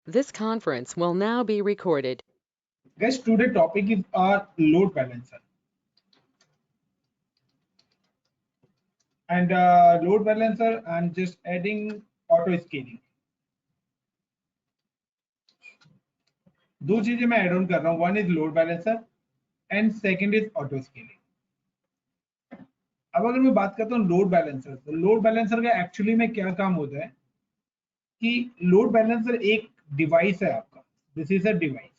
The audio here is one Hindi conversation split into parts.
This conference will now be recorded. Guys, today topic is our load balancer. And load balancer, I'm just adding auto scaling. दो चीजें मैं ऐड ऑन कर रहा हूँ, one is load balancer and second is auto scaling. अब अगर मैं बात करता हूँ लोड बैलेंसर, तो लोड बैलेंसर का एक्चुअली में क्या काम होता है कि लोड बैलेंसर एक डिवाइस है आपका, दिस इज अ डिवाइस।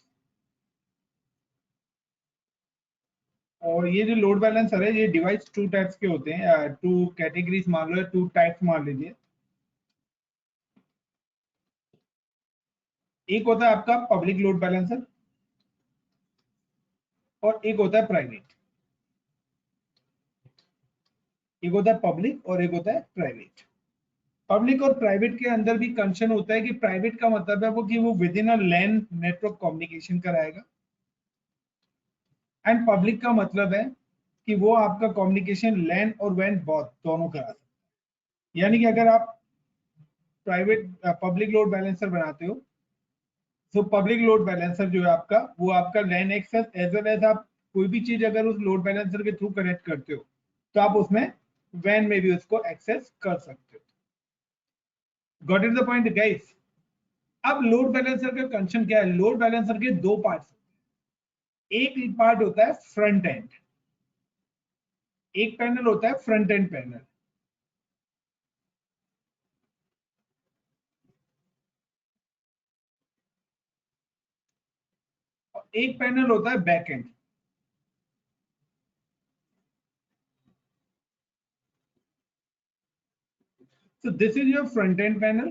और ये जो लोड बैलेंसर है, ये डिवाइस टू टाइप्स के होते हैं, टू कैटेगरीज मान लो, टू टाइप्स मान लीजिए। एक होता है आपका पब्लिक लोड बैलेंसर और एक होता है प्राइवेट। एक होता है पब्लिक और एक होता है प्राइवेट। पब्लिक और प्राइवेट के अंदर भी कंसर्न होता है कि प्राइवेट का मतलब है वो कि वो within a LAN network communication कराएगा, एंड पब्लिक का मतलब है कि वो आपका कम्युनिकेशन लैन और वैन दोनों करा सकता है। यानी कि अगर आप प्राइवेट पब्लिक लोड बैलेंसर बनाते हो, तो पब्लिक लोड बैलेंसर जो है आपका, वो आपका लैन एक्सेस एज वेल एज आप कोई भी चीज अगर उस लोड बैलेंसर के थ्रू कनेक्ट करते हो तो आप उसमें वैन में भी उसको एक्सेस कर सकते हो। Got it the point guys? अब लोड बैलेंसर का कंसर्न क्या है? लोड बैलेंसर के दो पार्ट्स होते हैं। एक पार्ट होता है फ्रंट एंड, एक पैनल होता है फ्रंट एंड पैनल। और एक पैनल होता है back and. So this is your front end panel,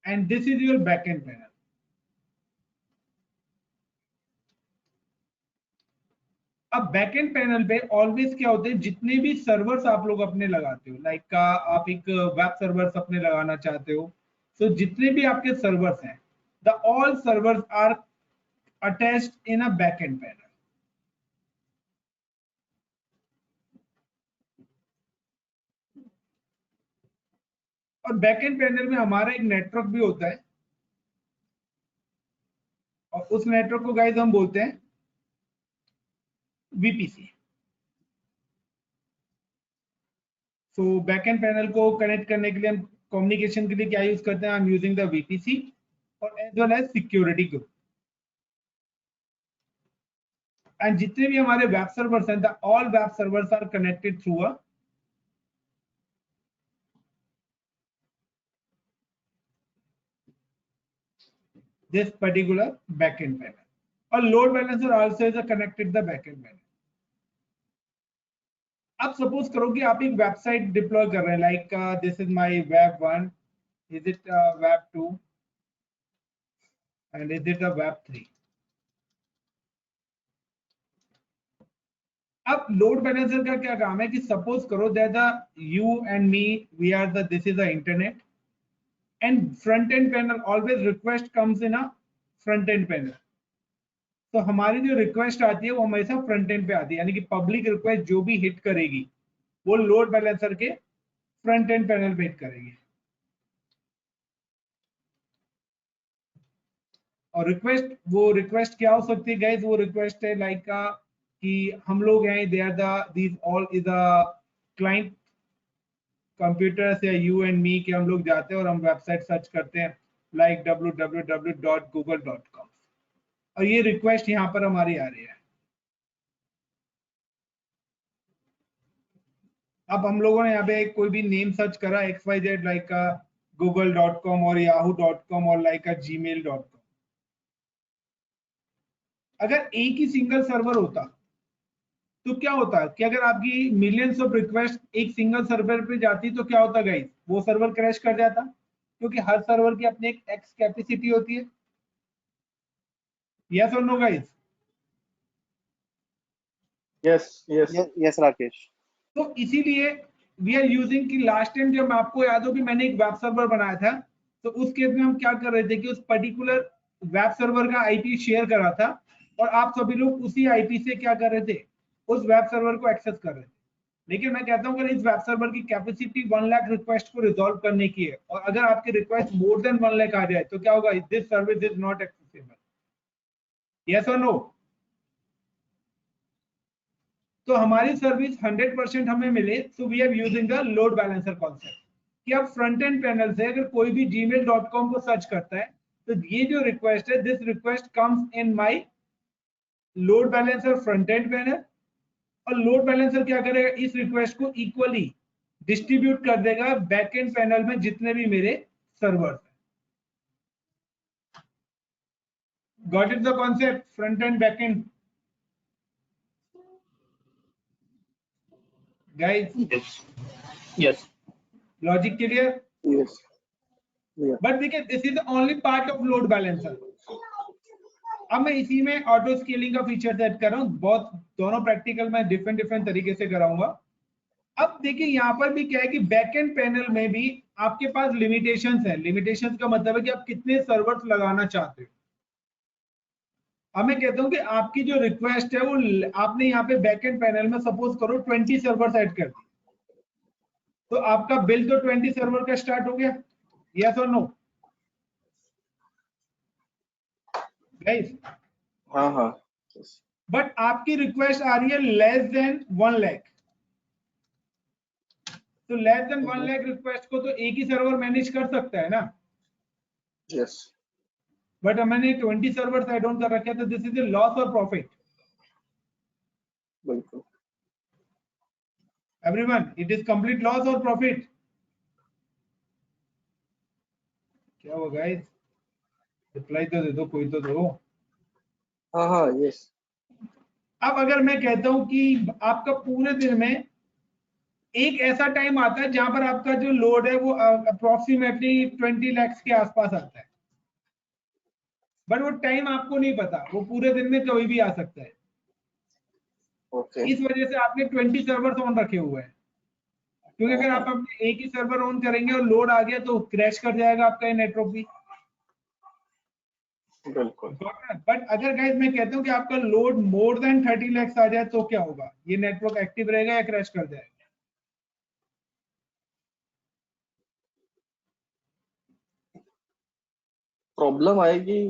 and this is your back end panel. अब बैक एंड पैनल पे ऑलवेज क्या होते हैं, जितने भी सर्वर्स आप लोग अपने लगाते हो, लाइक आप एक वेब सर्वर्स अपने लगाना चाहते हो, तो जितने भी आपके सर्वर्स हैं, the all servers are attached in a back end panel. और बैक एंड पैनल में हमारा एक नेटवर्क भी होता है, और उस नेटवर्क को गाइस हम बोलते हैं VPC. So back end panel को कनेक्ट करने के लिए हम कम्युनिकेशन के लिए क्या यूज करते हैं? I am using the VPC और as well as security group. And जितने भी हमारे वेब सर्वर्स हैं, the all web servers are connected through a this particular backend panel. और load balancer also is a connected the backend panel. अब सपोज करो कि आप एक वेबसाइट डिप्लॉय कर रहे हैं, like this is my web 1, is it web 2 and is it web 3। अब लोड बैलेंसर का क्या काम है कि सपोज करो that you and me, we are the this is the internet, and front end panel always request comes in a front end panel. तो हमारी जो रिक्वेस्ट आती है वो हमेशा फ्रंट एंड पे आती है, यानी कि पब्लिक रिक्वेस्ट जो भी हिट करेगी वो लोड बैलेंसर के फ्रंट एंड पैनल पे हिट करेगी। और रिक्वेस्ट, वो रिक्वेस्ट क्या हो सकती है गाइस? वो रिक्वेस्ट है लाइक का कि हम लोग हैं, they are the these all is the client computers या यू एंड मी के हम लोग जाते हैं और हम वेबसाइट सर्च करते हैं लाइक www.google.com, और ये रिक्वेस्ट यहाँ पर हमारी आ रही है। अब हम लोगों ने यहाँ पे कोई भी नेम सर्च करा XYZ लाइक का google.com और yahoo.com और लाइक का gmail.com। अगर एक ही सिंगल सर्वर होता तो क्या होता कि अगर आपकी मिलियंस ऑफ रिक्वेस्ट एक सिंगल सर्वर पे जाती तो क्या होता गाइस? वो सर्वर क्रैश कर जाता, क्योंकि हर सर्वर की अपनी एक एक्स कैपेसिटी होती है। यस और नो गाइस? यस राकेश। तो इसीलिए वी आर यूजिंग कि लास्ट टाइम जब आपको याद हो कि मैंने एक वेब सर्वर बनाया था, तो उस केस में हम क्या कर रहे थे कि उस पर्टिकुलर वेब सर्वर का आईपी शेयर करा था, और आप सभी लोग उसी आईपी से क्या कर रहे थे? उस वेब सर्वर को एक्सेस कर रहे थे। लेकिन मैं कहता हूं अगर इस वेब सर्वर की कैपेसिटी 1 लाख रिक्वेस्ट को रिजॉल्व करने की है और अगर आपकी रिक्वेस्ट मोर देन 1 लाख आ जाए तो क्या होगा? This service is not accessible, yes और नो? तो हमारी सर्विस 100% हमें मिले, so we are using the load balancer concept कि अब फ्रंट एंड पैनल से अगर कोई भी gmail.com को सर्च करता है तो ये जो रिक्वेस्ट है, this request comes in my load balancer front end panel, और लोड बैलेंसर क्या करेगा? इस रिक्वेस्ट को इक्वली डिस्ट्रीब्यूट कर देगा बैक एंड पैनल में जितने भी मेरे सर्वर्स हैं। Got it the concept? Front end back end guys? Yes. Logic clear? Yes. Yeah. But देखिए this is only part of load balancer. अब मैं इसी में ऑटो स्केलिंग का फीचर सेट कर रहा हूँ, बहुत दोनों प्रैक्टिकल में डिफरेंट तरीके से कराऊंगा। अब देखिए यहाँ पर भी क्या है कि बैक एंड पैनल में भी आपके पास लिमिटेशंस है। लिमिटेशंस का मतलब है कि आप कितने सर्वर्स लगाना चाहते हो। अब मैं कहता हूँ कि आपकी जो रिक्वेस्ट है वो आपने यहाँ पे बैक एंड पैनल में सपोज करो 20 सर्वर ऐड कर दी, तो आपका बिल तो 20 सर्वर का स्टार्ट हो गया, यस और नो गाइस? हाँ। Yes. बट आपकी रिक्वेस्ट आ रही है लेस देन 1 लाख, तो लेस देन 1 लाख रिक्वेस्ट को तो एक ही सर्वर मैनेज कर सकता है ना। Yes. बट मैंने 20 सर्वर्स ऐड ऑन कर रखे हैं, तो दिस इज ए लॉस और प्रॉफिट? बिल्कुल। Everyone, it is complete loss और प्रॉफिट? क्या हुआ गाइस? रिप्लाई तो दे दो, कोई तो दो। हाँ। Yes. अब अगर मैं कहता हूं कि आपका पूरे दिन में एक ऐसा टाइम आता है जहां पर आपका जो लोड है वो अप्रोक्सीमेटली 20 लाख के आसपास आता है, बट वो टाइम आपको नहीं पता, वो पूरे दिन में कभी भी आ सकता है। Okay. इस वजह से आपने 20 सर्वर ऑन रखे हुए हैं, क्योंकि अगर आप अपने एक ही सर्वर ऑन करेंगे और लोड आ गया तो क्रैश कर जाएगा आपका ये नेटवर्क भी। बिल्कुल। बट अगर गाइस मैं कहता हूं कि आपका लोड मोर देन 30 लाख आ जाए तो क्या होगा? ये नेटवर्क एक्टिव रहेगा या क्रैश कर जाएगा? प्रॉब्लम आएगी,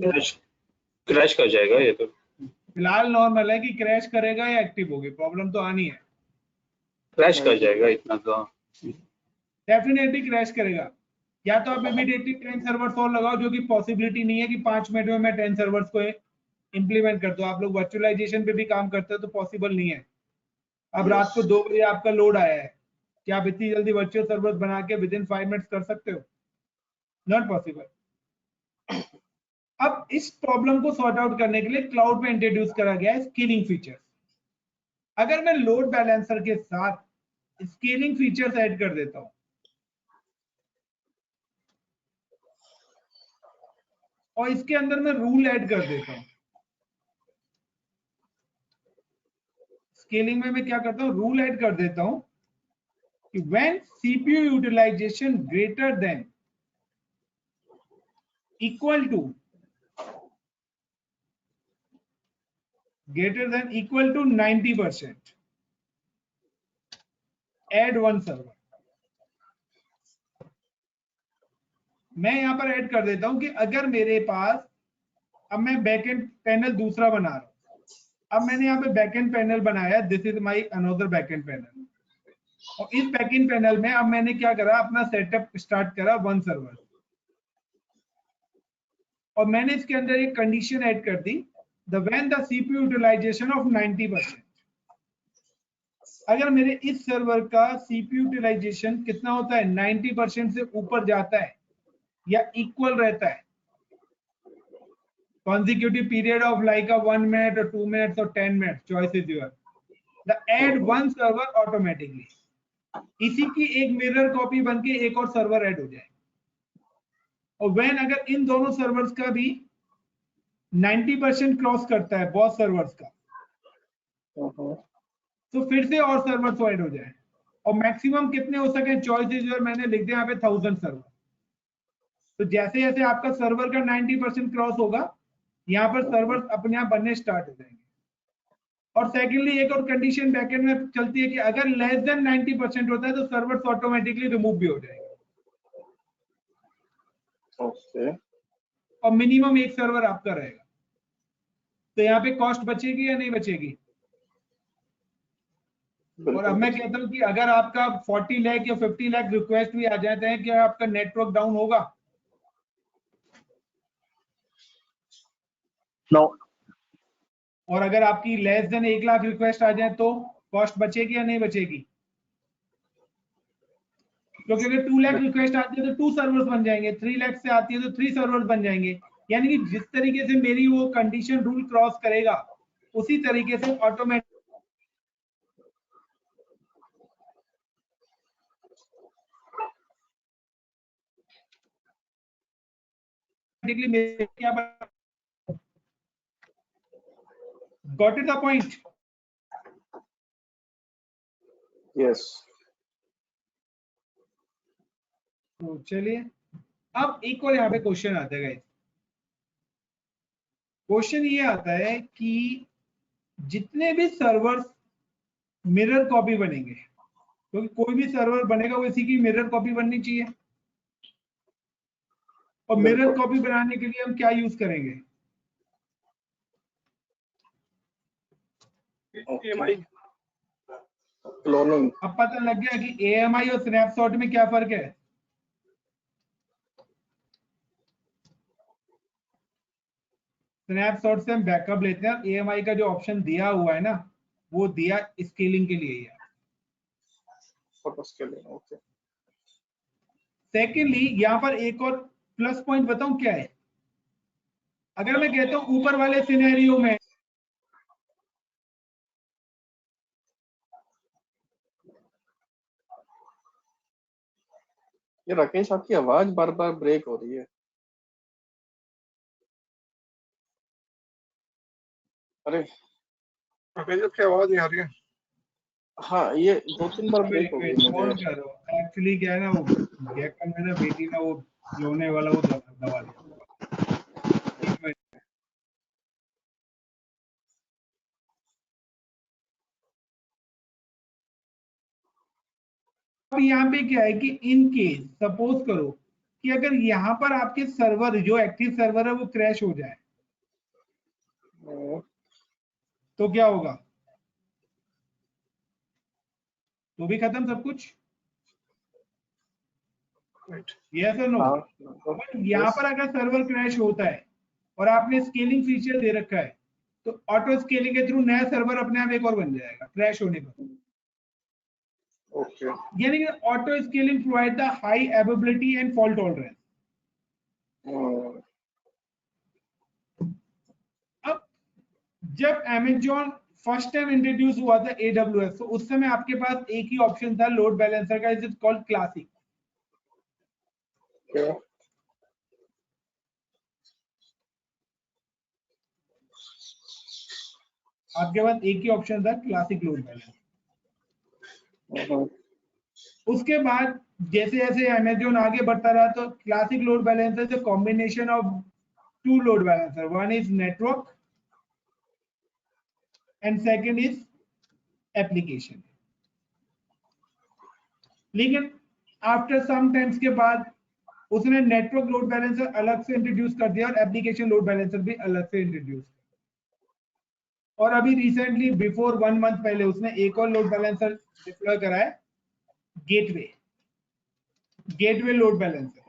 क्रैश कर जाएगा ये तो। फिलहाल नॉर्मल है कि क्रैश करेगा या एक्टिव होगी, प्रॉब्लम तो आनी है। क्रैश कर जाएगा इतना तो। डेफिनेटली क्रैश करेगा। या तो आप इमीडिएटली 10 सर्वर्स और लगाओ, जो कि पॉसिबिलिटी नहीं है कि 5 मिनट में मैं 10 सर्वर्स को इंप्लीमेंट कर दूं। आप लोग वर्चुअलाइजेशन पे भी काम करते हो तो पॉसिबल नहीं है। अब रात को 2 बजे आपका लोड आया है, क्या आप इतनी जल्दी वर्चुअल सर्वर्स बना के विद इन 5 मिनट्स कर सकते हो? Not possible. अब इस प्रॉब्लम को सॉर्ट आउट करने के लिए क्लाउड में इंट्रोड्यूस करा गया है स्केलिंग फीचर। अगर मैं लोड बैलेंसर के साथ स्केलिंग फीचर्स ऐड कर देता हूं और इसके अंदर मैं रूल ऐड कर देता हूं, स्केलिंग में मैं क्या करता हूं? रूल ऐड कर देता हूं कि when CPU utilization greater than equal to 90%, add 1 server. मैं यहां पर ऐड कर देता हूं कि अगर मेरे पास, अब मैं बैकएंड पैनल दूसरा बना रहा हूं, अब मैंने यहाँ पे बैकएंड पैनल बनाया, this is my another backend panel, और इस बैकएंड पैनल में अब मैंने क्या करा? अपना सेटअप स्टार्ट करा 1 सर्वर, और मैंने इसके अंदर एक कंडीशन ऐड कर दी, the when the CPU utilization of 90%। अगर मेरे इस सर्वर का सीपीयू यूटिलाइजेशन कितना होता है? 90% से ऊपर जाता है या इक्वल रहता है, consecutive period of like a 1 minute or 2 minutes or 10 minutes, choice is yours, the add 1 server automatically। इसी की एक मिरर कॉपी बनके एक और सर्वर ऐड हो जाए, और व्हेन अगर इन दोनों सर्वर्स का भी 90% क्रॉस करता है बहुत सर्वर्स का, तो फिर से और सर्वर्स ऐड हो जाए, और मैक्सिमम कितने हो सके? चॉइस इज योर, मैंने लिख दिया यहाँ पे 1000 सर्वर। तो जैसे जैसे आपका सर्वर का 90% क्रॉस होगा, यहाँ पर सर्वर अपने आप बनने स्टार्ट हो जाएंगे। और सेकेंडली एक और कंडीशन बैकएंड में चलती है कि अगर लेस देन 90% होता है तो सर्वर्स ऑटोमेटिकली रिमूव भी हो जाएगा। ओके, और मिनिमम एक सर्वर आपका रहेगा। तो यहाँ पे कॉस्ट बचेगी या नहीं बचेगी? और अब मैं कहता हूँ कि अगर आपका 40 लाख या 50 लाख रिक्वेस्ट भी आ जाते हैं, क्या आपका नेटवर्क डाउन होगा? नो। और अगर आपकी लेस देन 1 लाख रिक्वेस्ट आ जाए तो कॉस्ट बचेगी या नहीं बचेगी? क्योंकि अगर 2 लाख रिक्वेस्ट आती है तो 2 सर्वर्स बन जाएंगे, 3 लाख से आती है तो 3 सर्वर्स बन जाएंगे। यानी कि जिस तरीके से मेरी वो कंडीशन रूल क्रॉस करेगा उसी तरीके से ऑटोमेटिक क्या got it the point? Yes. तो चलिए अब एक और यहाँ पे क्वेश्चन आता है गाइस। क्वेश्चन ये आता है कि जितने भी सर्वर्स मिरर कॉपी बनेंगे, क्योंकि कोई भी सर्वर बनेगा वो इसी की मिरर कॉपी बननी चाहिए, और मिरर कॉपी बनाने के लिए हम क्या यूज करेंगे? AMI cloning. अब पता लग गया कि AMI और स्नैपशॉट में क्या फर्क है। स्नैपशॉट से हम बैकअप लेते हैं, AMI का जो ऑप्शन दिया हुआ है ना वो दिया स्केलिंग के लिए है। Photo scaling. ओके। सेकेंडली यहाँ पर एक और प्लस पॉइंट बताऊं क्या है? अगर मैं कहता हूं ऊपर वाले सिनेरियो में ये राकेश, आपकी आवाज बार बार ब्रेक हो रही है। अरे राकेश, आपकी आवाज नहीं आ रही है। हाँ, ये 2-3 बार ब्रेक हो गई फोन मुझे। करो। एक्चुअली क्या है ना, वो गैकन में ना बेटी ना वो लोने वाला वो दबा दिया। एक मिनट। अब यहाँ पे क्या है कि इन केस सपोज करो कि अगर यहाँ पर आपके सर्वर जो एक्टिव सर्वर है वो क्रैश हो जाए तो क्या होगा? तो भी खत्म सब कुछ। यस और नो? हाँ। बट यहाँ पर अगर सर्वर क्रैश होता है और आपने स्केलिंग फीचर दे रखा है तो ऑटो स्केलिंग के थ्रू नया सर्वर अपने आप एक और बन जाएगा क्रैश होने पर। ओके। यानी कि auto scaling provide the high ability and fault tolerance. अब जब Amazon फर्स्ट टाइम इंट्रोड्यूस हुआ था AWS, तो उस समय आपके पास एक ही ऑप्शन था लोड बैलेंसर का, इज इट कॉल्ड क्लासिक। आपके पास एक ही ऑप्शन था क्लासिक लोड बैलेंसर। उसके बाद जैसे जैसे Amazon आगे बढ़ता रहा तो classic load balancer is a combination of 2 load balancer, one is network and second is application. लेकिन आफ्टर सम टाइम्स के बाद उसने नेटवर्क लोड बैलेंसर अलग से इंट्रोड्यूस कर दिया और एप्लीकेशन लोड बैलेंसर भी अलग से इंट्रोड्यूस। और अभी रिसेंटली बिफोर 1 मंथ पहले उसने एक और लोड बैलेंसर डिप्लॉय करा है, गेटवे लोड बैलेंसर।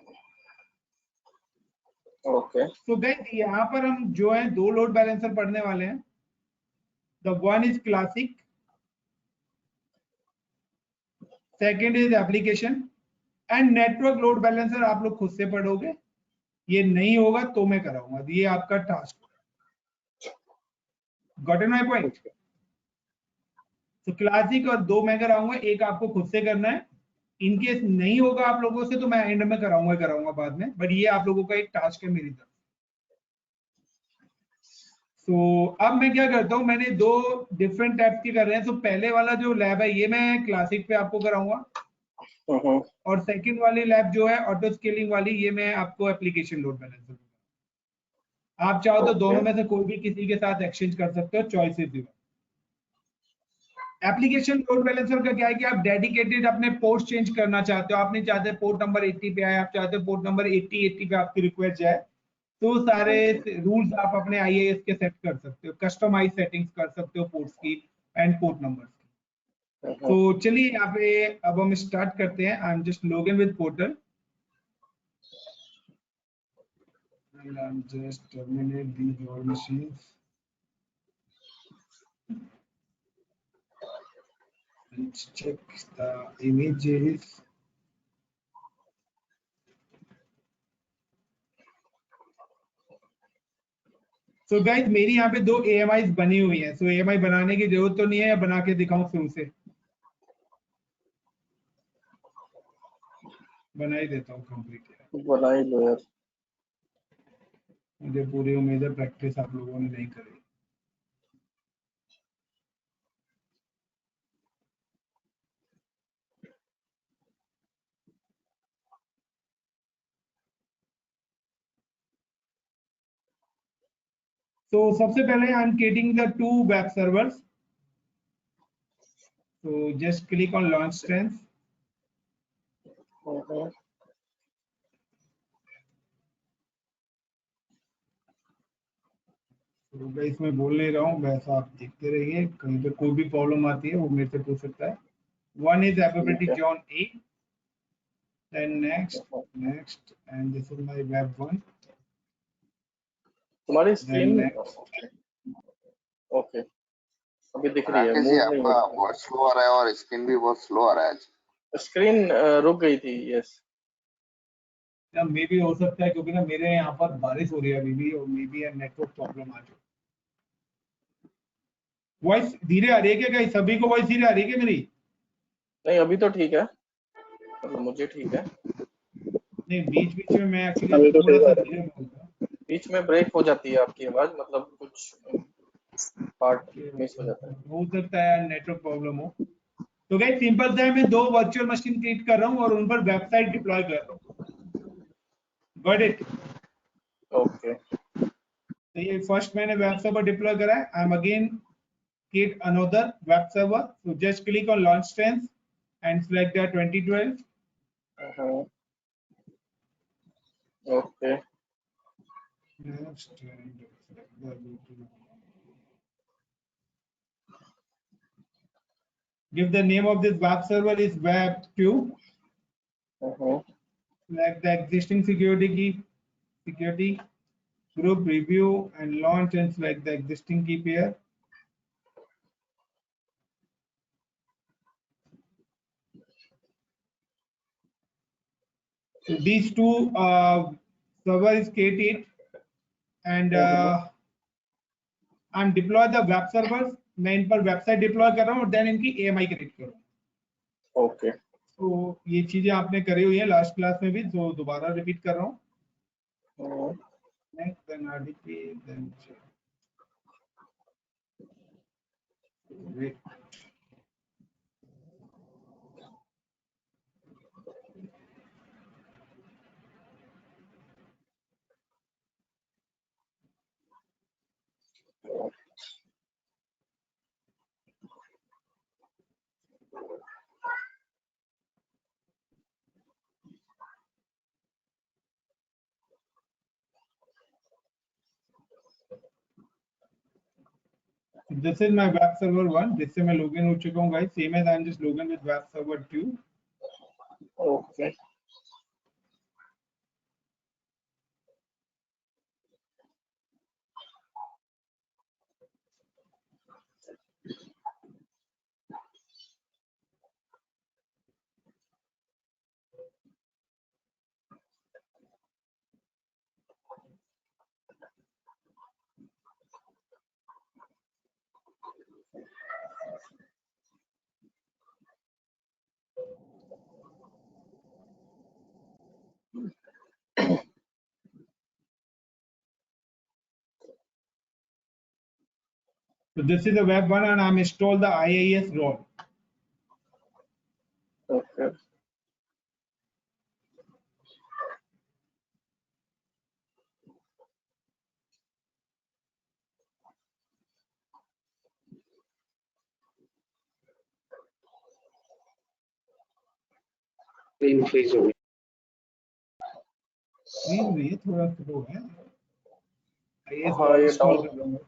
ओके। तो गाइस यहाँ पर हम जो है 2 लोड बैलेंसर पढ़ने वाले हैं। The one is classic, second is application and network load balancer आप लोग खुद से पढ़ोगे, ये नहीं होगा तो मैं कराऊंगा, ये आपका task. Got in my point? तो क्लासिक और 2 मैं कराऊंगा, एक आपको खुद से करना है। इनकेस नहीं होगा आप लोगों से तो मैं एंड में कराऊंगा बाद में, बट ये आप लोगों का एक टास्क है मेरी तरफ। तो अब मैं क्या करता हूँ, मैंने 2 डिफरेंट टाइप के कर रहे हैं। तो पहले वाला जो लैब है ये मैं क्लासिक पे आपको कराऊंगा, और सेकंड वाली लैब जो है ऑटो स्केलिंग वाली ये मैं आपको एप्लीकेशन लोड बैलेंसर। आप चाहो तो दोनों में से कोई भी किसी के साथ एक्सचेंज कर सकते हो, choice is your. Application load balancer का क्या है कि आप डेडिकेटेड अपने पोर्ट चेंज करना चाहते हो, आप नहीं चाहते पोर्ट नंबर 80 पे आए, आप चाहते हो पोर्ट नंबर 80 पे आपकी रिक्वेस्ट जाए, तो सारे रूल्स आप अपने IIS के सेट कर सकते हो, कस्टमाइज सेटिंग्स कर सकते हो पोर्ट्स की एंड पोर्ट नंबर्स की। तो चलिए यहाँ पे अब हम स्टार्ट करते हैं। I am just log in with portal and I'm just terminate these all machines. Let's check the images. So guys, मेरी यहाँ पे 2 AMIs बनी हुई हैं। So AMI बनाने की जरूरत तो नहीं है, या बना के दिखाऊं शुरू से? बना ही देता हूँ कंप्लीट। बना ही लो यार। मुझे पूरी उम्मीद है प्रैक्टिस आप लोगों ने नहीं करी। तो सबसे पहले आई am creating the 2 web servers. So just click on launch strength. तो गाइस मैं बोल नहीं रहा हूँ, वैसा आप देखते रहिए, कहीं पे कोई भी प्रॉब्लम आती है वो मेरे से पूछ सकता है। One is availability zone A, then next, and this is my web 1. तुम्हारी स्क्रीन Then ओके अभी दिख रही है, राकेश जी मूव नहीं आपका हो बहुत स्लो आ रहा है और स्क्रीन भी बहुत स्लो आ रहा है आज। स्क्रीन रुक गई थी। यस या मे भी हो सकता है क्योंकि ना मेरे यहाँ पर बारिश हो रही है अभी भी, और मे बी नेटवर्क प्रॉब्लम आ जाए। वॉइस धीरे आ रही है क्या गाइस? सभी को वॉइस धीरे आ रही है क्या मेरी? नहीं अभी तो ठीक है, मतलब मुझे ठीक है। नहीं, बीच बीच में मैं एक्चुअली थोड़ा सा धीरे बोलता हूँ, बीच में ब्रेक हो जाती है आपकी आवाज, मतलब कुछ पार्ट मिस हो जाता है। हो सकता है नेटवर्क प्रॉब्लम हो। तो गाइस सिंपल सा है, मैं 2 वर्चुअल मशीन क्रिएट कर रहा हूँ और उन पर वेबसाइट डिप्लॉय कर रहा हूँ। Got it? ओके तो ये फर्स्ट मैंने वेब सर्वर डिप्लॉय करा है। I am again create another web server. So just click on launch strength and select the 2012. Okay Next, and select the give the name of this web server is web2. Select the existing security key, security group review and launch, and select the existing key pair. So these 2 server is created, and I'm deploy the web servers. मैं इन पर वेबसाइट डिप्लॉय कर रहा हूँ और देन इनकी AMI क्रिएट कर रहा हूँ। ओके तो ये चीजें आपने करी हुई है लास्ट क्लास में भी, तो दोबारा रिपीट कर रहा हूँ। Next, then RDP, then wait. This is my web server 1, जिससे मैं लॉगिन हो चुका हूँ guys. Same as I am just login with web server 2। Okay So this is the web 1 and I'm installed the IIS role. Okay screen freeze हो गई। स्क्रीन भी थोड़ा स्लो है। IIS हाँ, ये इंस्टॉल कर रहा हूँ।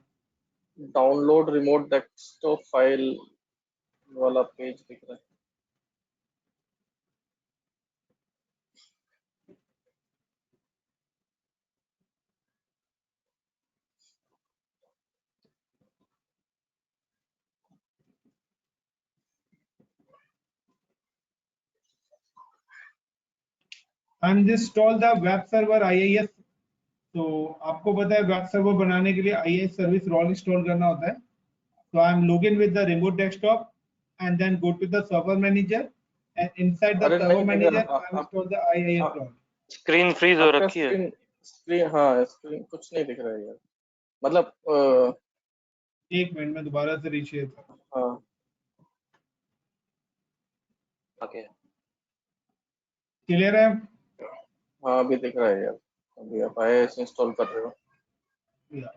डाउनलोड रिमोट डेस्कटॉप फाइल वाला पेज दिख रहा है। And install the web server IIS। तो आपको पता है वेब सर्वर बनाने के लिए IIS सर्विस रोल इंस्टॉल करना होता है। So I'm login with the remote desktop and then go to the server manager and inside the अरे server नहीं दिख manager रहा। I install the IIS role। Screen freeze हो आपका रखी है। स्क्रीन हाँ, स्क्रीन कुछ नहीं दिख रहा है यार। मतलब एक मिनट में दोबारा से रीशेयर कर। हाँ, ओके क्लियर है? हाँ अभी दिख रहा है यार। अभी आप IIS इंस्टॉल कर रहे हो, या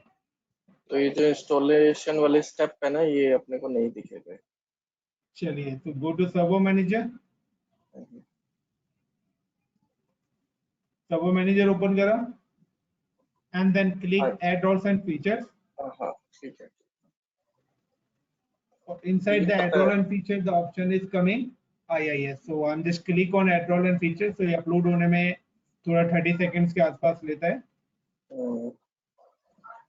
तो ये जो इंस्टॉलेशन वाले स्टेप है ना, ये अपने को नहीं दिखे थे। चलिए, तो go to server manager. Server manager open करा and then click add roles and features. हाँ ठीक है। Inside the add role and feature the option is coming IIS। So I'm just click on add role and features। तो ये अपलोड होने में थोड़ा 30 seconds के आसपास लेता है।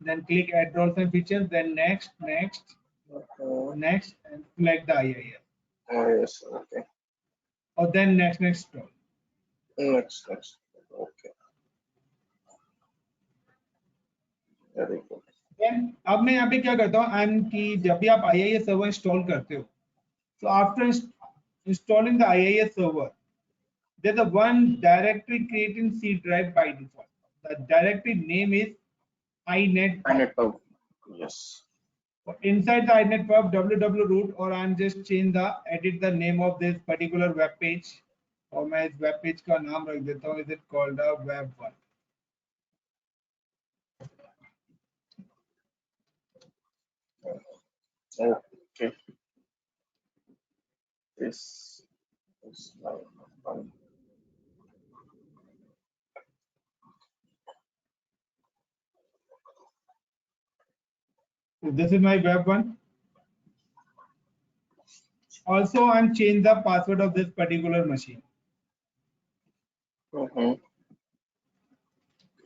Then click add roles and features, then next and select the IIS IIS okay, और then next install। Next okay, very good. Then अब मैं यहाँ पे क्या करता हूँ कि जब भी आप IIS सर्वर इंस्टॉल करते हो, so after installing the IIS server, there's a one directory created in C drive by default। The directory name is inetpub। Yes, Inside the inetpub www or I'm just change the edit the name of this particular web page और मैं इस web page का नाम रख देता हूँ, is it called a web1। Okay, this is my So this is my web1। Also I'm change the password of this particular machine।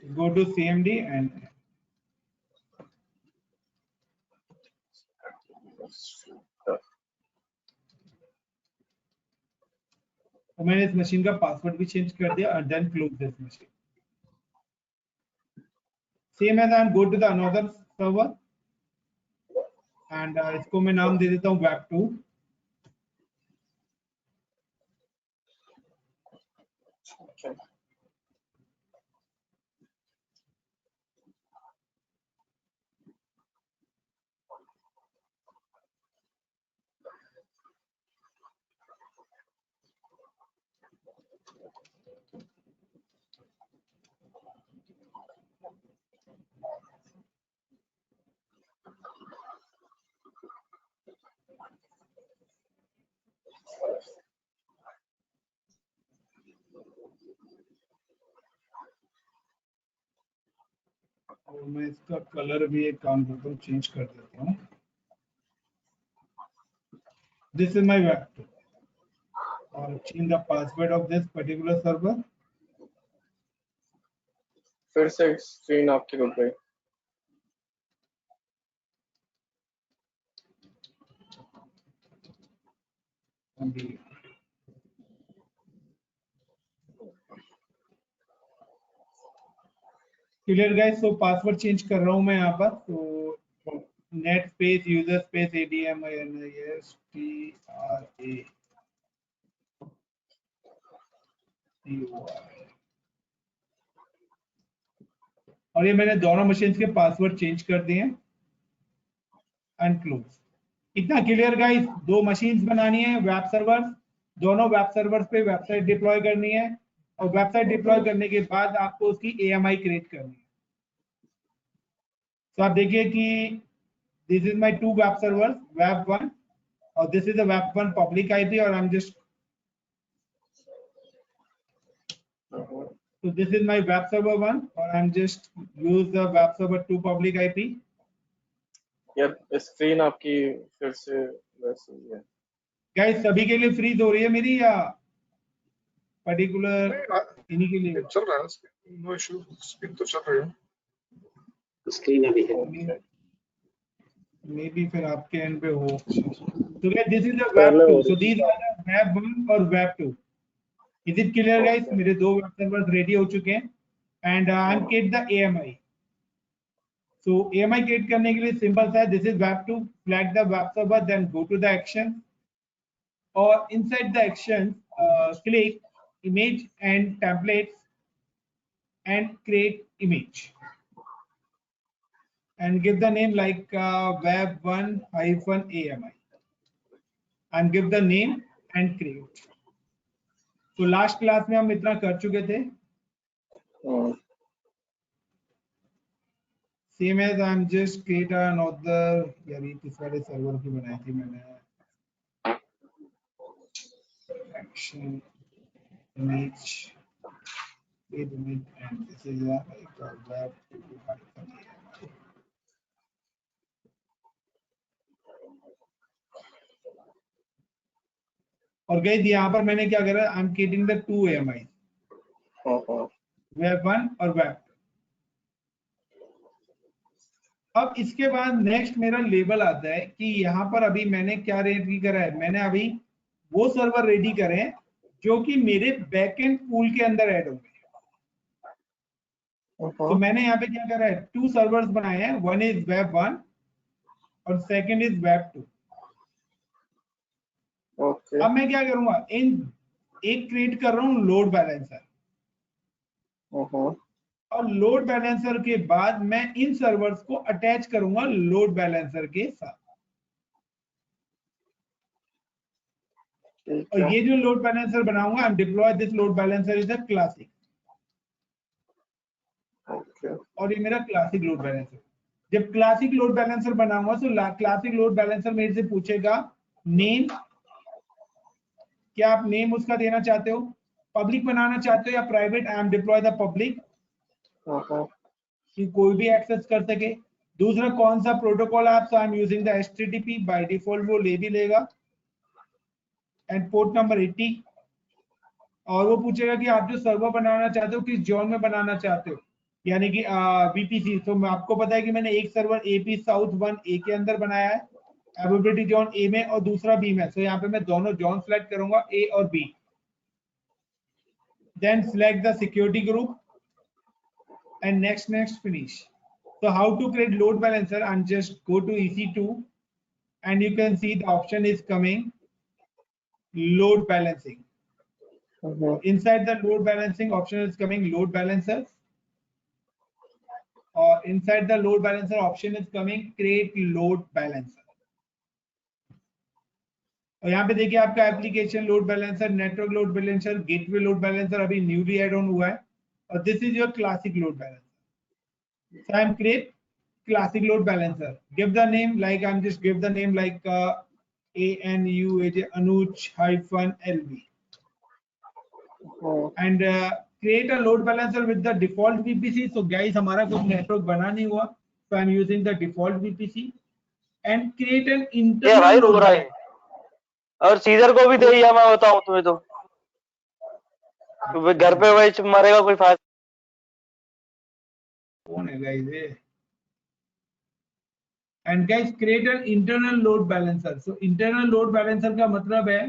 Go to CMD and तो मैंने इस मशीन का पासवर्ड भी चेंज कर दिया और then close this machine. Same as I am go to the another server and इसको मैं नाम दे देता हूँ web2। और मैं इसका कलर भी एक काम करता हूँ, चेंज कर देता हूँ। दिस इज माय web2 और change the password of this particular server। फिर से स्क्रीन आपकी रुक गई। क्लियर गाइस, तो पासवर्ड चेंज कर रहा हूँ मैं यहाँ पर। तो net space user space ADMINISTRA और ये मैंने दोनों मशीन के पासवर्ड चेंज कर दिए एंड क्लोज। इतना क्लियर गाइस। दो मशीन्स बनानी है वेब सर्वर, दोनों वेब सर्वर्स पे वेबसाइट डिप्लॉय करनी है और वेबसाइट डिप्लॉय करने के बाद आपको उसकी AMI क्रिएट करनी है। तो आप देखिए कि this is my two web servers, web1 और this is the web1 public IP और I am just So this is my web server 1, or I'm just use the web server 2 public IP. यार स्क्रीन आपकी फिर से वैसे ही है। Guys, सभी के लिए फ्रीज हो रही है मेरी या पर्टिकुलर इन्हीं के लिए? चल रहा है, नो इशू, स्क्रीन तो चल रही है। स्क्रीन अभी है। मे बी फिर आपके एंड पे हो। So guys, this is the web 2. So these are the web 1 और web 2. Is it clear guys? मेरे दो वेब सर्वर्स रेडी हो चुके हैं and I'm create the AMI. So AMI create करने के लिए सिंपल सा है, this is web 2, flag the web server, then go to the action, or inside the action click image and templates and create image and give the name like web1-AMI and give the name and create. तो लास्ट क्लास में हम इतना कर चुके थे। Same as I am just create another, यार ये किस वाले सर्वर की बनाई थी मैंने, action image and this is like web 2. और गाइस यहाँ पर मैंने क्या करा, I am creating the 2 AMI, web 1 और वेब 2। अब इसके बाद नेक्स्ट मेरा लेवल आता है कि यहाँ पर अभी मैंने क्या रेडी करा है, मैंने अभी वो सर्वर रेडी करे हैं जो कि मेरे बैकएंड पूल के अंदर ऐड होंगे। तो मैंने यहाँ पे क्या करा है, 2 सर्वर्स बनाए हैं, वन इज वेब 1 और सेकंड इज वेब 2। अब मैं क्या करूंगा, इन एक क्रिएट कर रहा हूं लोड बैलेंसर, और लोड बैलेंसर के बाद मैं इन सर्वर्स को अटैच करूंगा लोड बैलेंसर के साथ। और ये जो लोड बैलेंसर बनाऊंगा, I am deploy this load balancer is a classic, और ये मेरा क्लासिक लोड बैलेंसर। जब क्लासिक लोड बैलेंसर बनाऊंगा तो क्लासिक लोड बैलेंसर मेरे से पूछेगा नेम, क्या आप नेम उसका देना चाहते हो, पब्लिक बनाना चाहते हो या private, I am deploy the public कि कोई भी एक्सेस कर सके। दूसरा कौन सा प्रोटोकॉल आप, so I am using the HTTP, by default वो ले भी लेगा, एंड पोर्ट नंबर 80। और वो पूछेगा कि आप जो सर्वर बनाना चाहते हो किस जोन में बनाना चाहते हो, यानी कि VPC। तो आपको पता है कि मैंने एक सर्वर AP साउथ 1A के अंदर बनाया है, अवेलेबिलिटी जोन A में और दूसरा B में। तो यहाँ पे मैं दोनों जोन सेलेक्ट करूंगा, A और B। Then select the security group and next finish. So how to create load balancer, and just go to EC2 and you can see the option is coming load balancing. Inside the load balancing option is coming load balancers, or inside the load balancer option is coming create load balancer. और यहाँ पे देखिए आपका application load balancer, network load balancer, gateway load balancer अभी न्यूली एड ऑन हुआ है, और this is your classic load balancer. So I am create classic load balancer. Give the name like I'm just give the name like Anuj-LV, and create a load balancer with the default VPC. So guys हमारा कुछ नेटवर्क बना नहीं हुआ, so I'm using the default VPC and create an internal। ये भाई रो रहा है, और सीजर को भी दे दिया, मैं बताऊं तुम्हें तो घर पे वही मरेगा, कोई फायदा। कौन है guys ये? And guys create an internal load balancer. So internal load balancer का मतलब है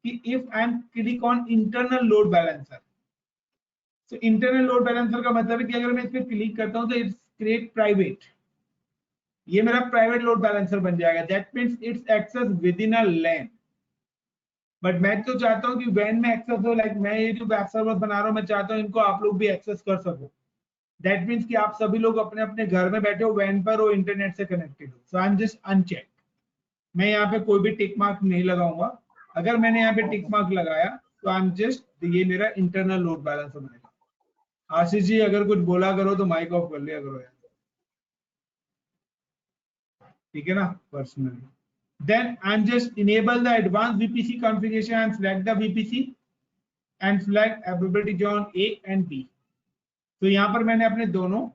कि if I am click on internal load balancer, so internal load balancer का मतलब है कि अगर मैं इस पे क्लिक करता हूं तो it's create private, ये मेरा प्राइवेट लोड बैलेंसर बन जाएगा। That means it's access within a LAN, but मैं तो चाहता हूं कि WAN में एक्सेस हो, लाइक मैं ये जो वेब सर्वर बना रहा हूं, मैं चाहता हूं इनको आप लोग भी एक्सेस कर सको। That means कि आप सभी लोग अपने अपने घर में बैठे हो, WAN पर हो, इंटरनेट से कनेक्टेड हो। So I'm just uncheck, मैं यहाँ पे कोई भी टिक मार्क नहीं लगाऊंगा। अगर मैंने यहाँ पे टिक मार्क लगाया तो I'm just, ये मेरा इंटरनल लोड बैलेंसर बनेगा। आशीष जी अगर कुछ बोला करो तो माइक ऑफ कर लिया करो यार, ठीक है ना, personally. Then I'm just enable the advanced VPC configuration and select the VPC and select availability zone A and B. तो यहाँ पर मैंने अपने दोनों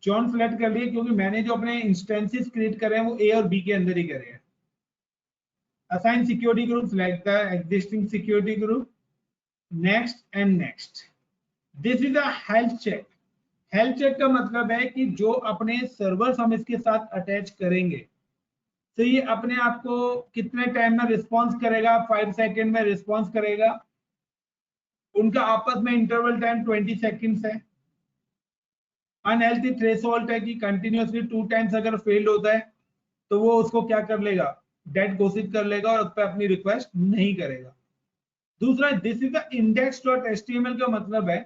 जॉन सेलेक्ट कर लिए, क्योंकि मैंने जो अपने इंस्टेंसेस क्रिएट करे हैं वो ए और बी के अंदर ही करे हैं। Assign security group, select the existing security group, next and next. This is a health check. Health check का मतलब है कि जो अपने सर्वर्स हम इसके साथ अटैच करेंगे, तो ये अपने आप को कितने टाइम में रिस्पॉन्स करेगा, 5 सेकेंड में रिस्पॉन्स करेगा। उनका आपस में इंटरवल टाइम 20 सेकेंड्स है। अनहेल्थी थ्रेशोल्ड है कि कंटिन्यूअसली 2 टाइम्स अगर फेल होता है तो वो उसको क्या कर लेगा, डेड घोषित कर लेगा और उस पर अपनी रिक्वेस्ट नहीं करेगा। दूसरा, दिस इज द index.html का मतलब है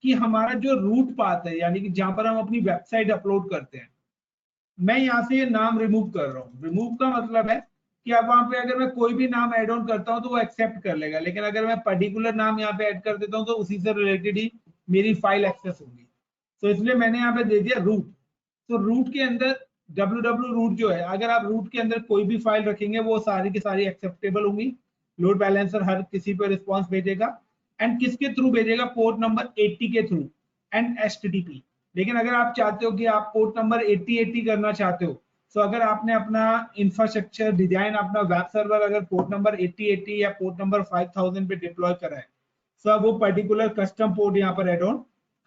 कि हमारा जो रूट पाथ है, यानी कि जहां पर हम अपनी वेबसाइट अपलोड करते हैं, मैं यहाँ से ये नाम रिमूव कर रहा हूँ। रिमूव का मतलब है कि अब वहां पे अगर मैं कोई भी नाम ऐड ऑन करता हूँ तो वो एक्सेप्ट कर लेगा, लेकिन अगर मैं पर्टिकुलर नाम यहाँ पे ऐड कर देता हूँ तो उसी से रिलेटेड ही मेरी फाइल एक्सेस होगी। तो इसलिए मैंने यहाँ पे दे दिया रूट। तो रूट के अंदर www रूट जो है, अगर आप रूट के अंदर कोई भी फाइल रखेंगे वो सारी की सारी एक्सेप्टेबल होंगी। लोड बैलेंसर हर किसी पे रिस्पॉन्स भेजेगा, एंड किसके थ्रू भेजेगा, पोर्ट नंबर 80 के थ्रू एंड HTTP। लेकिन अगर आप चाहते हो कि आप पोर्ट नंबर 8080 करना चाहते हो, तो अगर आपने अपना इंफ्रास्ट्रक्चर डिजाइन, अपना वेब सर्वर अगर पोर्ट नंबर 8080 या पोर्ट नंबर 5000 पे डिप्लॉय करा है, तो आप वो पर्टिकुलर कस्टम पोर्ट यहाँ पर एड ऑन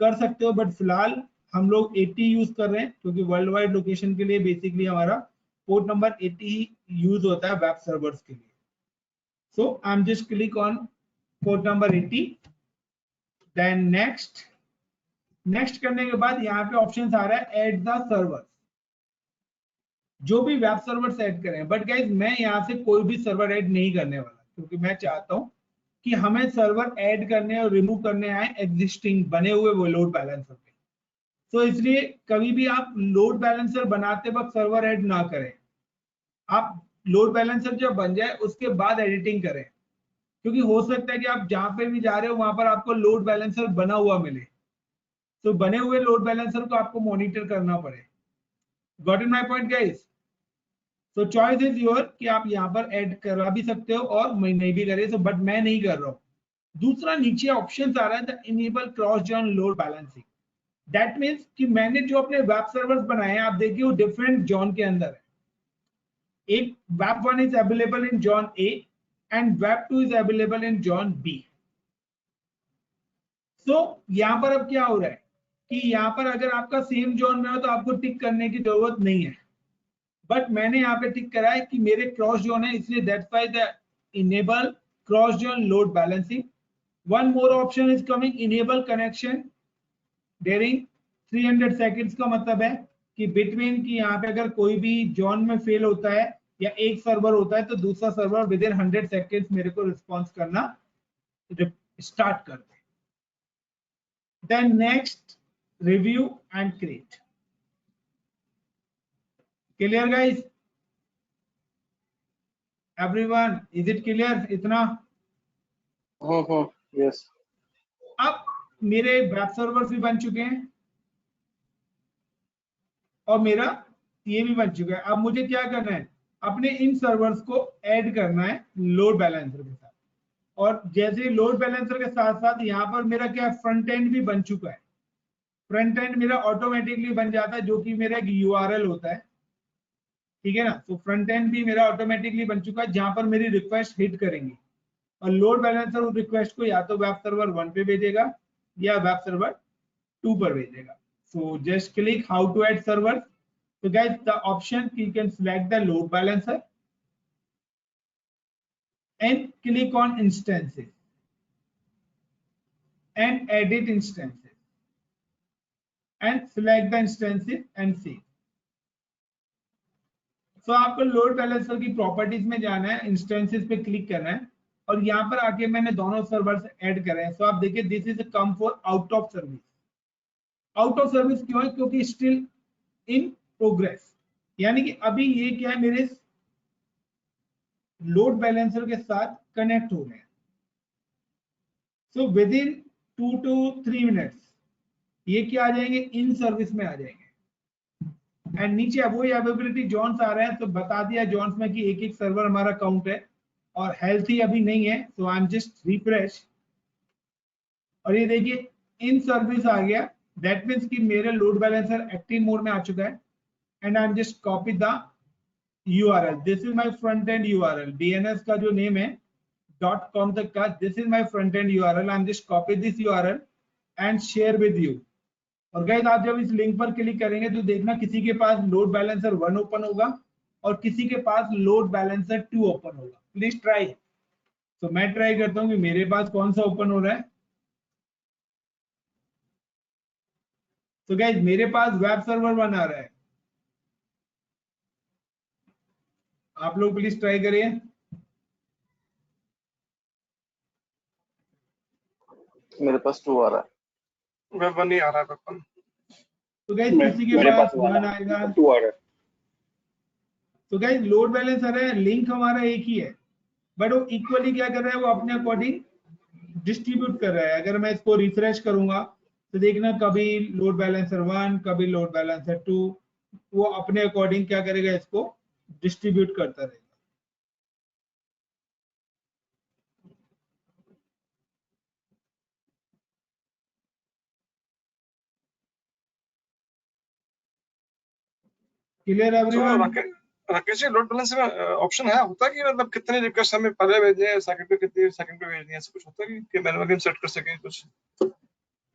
कर सकते हो। बट फिलहाल हम लोग 80 यूज कर रहे हैं, क्योंकि वर्ल्ड वाइड लोकेशन के लिए बेसिकली हमारा पोर्ट नंबर 80 ही यूज होता है वेब सर्वर्स के लिए। So I am just click on port number 80, then next. Next करने के बाद यहाँ पे ऑप्शन आ रहा है ऐड द सर्वर, जो भी वेब सर्वर ऐड करें। बट गाइज मैं यहाँ से कोई भी सर्वर ऐड नहीं करने वाला, क्योंकि मैं चाहता हूँ कि हमें सर्वर ऐड करने और रिमूव करने आए एग्जिस्टिंग बने हुए वो लोड बैलेंसर पे। तो इसलिए कभी भी आप लोड बैलेंसर बनाते वक्त सर्वर ऐड ना करें। आप लोड बैलेंसर जब बन जाए उसके बाद एडिटिंग करें, क्योंकि हो सकता है कि आप जहां पे भी जा रहे हो वहां पर आपको लोड बैलेंसर बना हुआ मिले, तो बने हुए लोड बैलेंसर को आपको मॉनिटर करना पड़े। Got in my point guys? तो चॉइस इज योर कि आप यहाँ पर ऐड करा भी सकते हो और नहीं भी करे, तो बट मैं नहीं कर रहा हूँ। दूसरा, नीचे ऑप्शन आ रहा है the enable cross John load balancing. That means कि मैंने जो अपने वेब सर्वर्स बनाए हैं, आप देखिए वो डिफरेंट जॉन के अंदर है। एक web 1 is available in zone A and web 2 is available in zone B. So यहाँ पर अब क्या हो रहा है कि यहाँ पर अगर आपका सेम जॉन में हो तो आपको टिक करने की जरूरत नहीं है, बट मैंने यहाँ पे टिक करा है कि मेरे क्रॉस जोन है, इसलिए that's why the enable cross zone load balancing. One more option is coming, enable connection during 300 seconds का मतलब है कि बिटवीन की यहाँ पे अगर कोई भी जोन में फेल होता है या एक सर्वर होता है तो दूसरा सर्वर विद इन 100 सेकेंड्स मेरे को रिस्पॉन्स करना स्टार्ट कर दे। Then next, review and create. Clear guys? Everyone, is it clear इतना? यस। अब मेरे वेब सर्वर्स भी बन चुके हैं और मेरा ये भी बन चुका है। अब मुझे क्या करना है, अपने इन सर्वर्स को ऐड करना है लोड बैलेंसर के साथ। और जैसे लोड बैलेंसर के साथ साथ यहाँ पर मेरा क्या फ्रंट एंड भी बन चुका है। फ्रंट एंड मेरा ऑटोमेटिकली बन जाता है, जो कि मेरा एक URL होता है, ठीक है ना। तो फ्रंट एंड भी मेरा ऑटोमेटिकली बन चुका है, जहां पर मेरी रिक्वेस्ट हिट करेंगी और लोड बैलेंसर उस रिक्वेस्ट को या तो वेब सर्वर 1 पे भेजेगा या वेब सर्वर 2 पर भेजेगा। So just click how to add server. So guys, the option you can select the load balancer and click on instances and edit instances and select the instances and save. So आपको लोड बैलेंसर की प्रॉपर्टीज में जाना है, इंस्टेंसेस पे क्लिक करना है और यहाँ पर आके मैंने दोनों सर्वर्स ऐड करे हैं। सो आप देखिए this is come for out of service. Out of service क्यों है? क्योंकि स्टिल इन प्रोग्रेस, यानी कि अभी ये क्या है, मेरे लोड बैलेंसर के साथ कनेक्ट हो गए। So with in 2 to 3 minutes ये क्या आ जाएंगे, इन सर्विस में आ जाएंगे। एंड नीचे अब वही अवेलेबिलिटी जॉन्स आ रहे हैं, तो बता दिया जॉन्स में कि एक एक सर्वर हमारा काउंट है और हेल्थी अभी नहीं है। सो आई एम जस्ट रिफ्रेश और ये देखिए इन सर्विस आ गया, दैट मीन्स कि मेरे लोड बैलेंसर एक्टिव मोड में आ चुका है, and I am just copy the URL. This is my front end URL. DNS का जो नेम है .com तक का, this is my front end URL. I am just copy this URL and share with you. और गाइस आप जब इस लिंक पर क्लिक करेंगे तो देखना किसी के पास लोड बैलेंसर 1 ओपन होगा और किसी के पास लोड बैलेंसर 2 ओपन होगा. Please try. तो मैं ट्राई करता हूँ कि मेरे पास कौन सा ओपन हो रहा है. तो गाइस मेरे पास वेब सर्वर 1 आ रहा है. आप लोग प्लीज ट्राई करिए. मेरे पास 2 आ रहा है. वेब 1 ही आ रहा है, वेब 1। तो गाइस किसी के मेरे पास पास 1 आएगा. 2 आ रहा है। तो गाइस लोड बैलेंसर है, लिंक हमारा एक ही है, बट वो इक्वली क्या कर रहा है, वो अपने अकॉर्डिंग डिस्ट्रीब्यूट कर रहा है. अगर मैं इसको रिफ्रेश करूंगा तो देखना कभी लोड बैलेंसर 1, कभी लोड बैलेंसर 2, वो अपने अकॉर्डिंग क्या करेगा, इसको डिस्ट्रीब्यूट करता रहेगा. Clear everyone? Rakesh ji, load balance में ऑप्शन है, होता है कि मतलब कितने रिक्वेस्ट हमें पहले भेजनी है, सेकंड पे कितनी सेकंड पे भेजनी है, ऐसा कुछ होता है कि मैनुअली सेट कर सकें कुछ?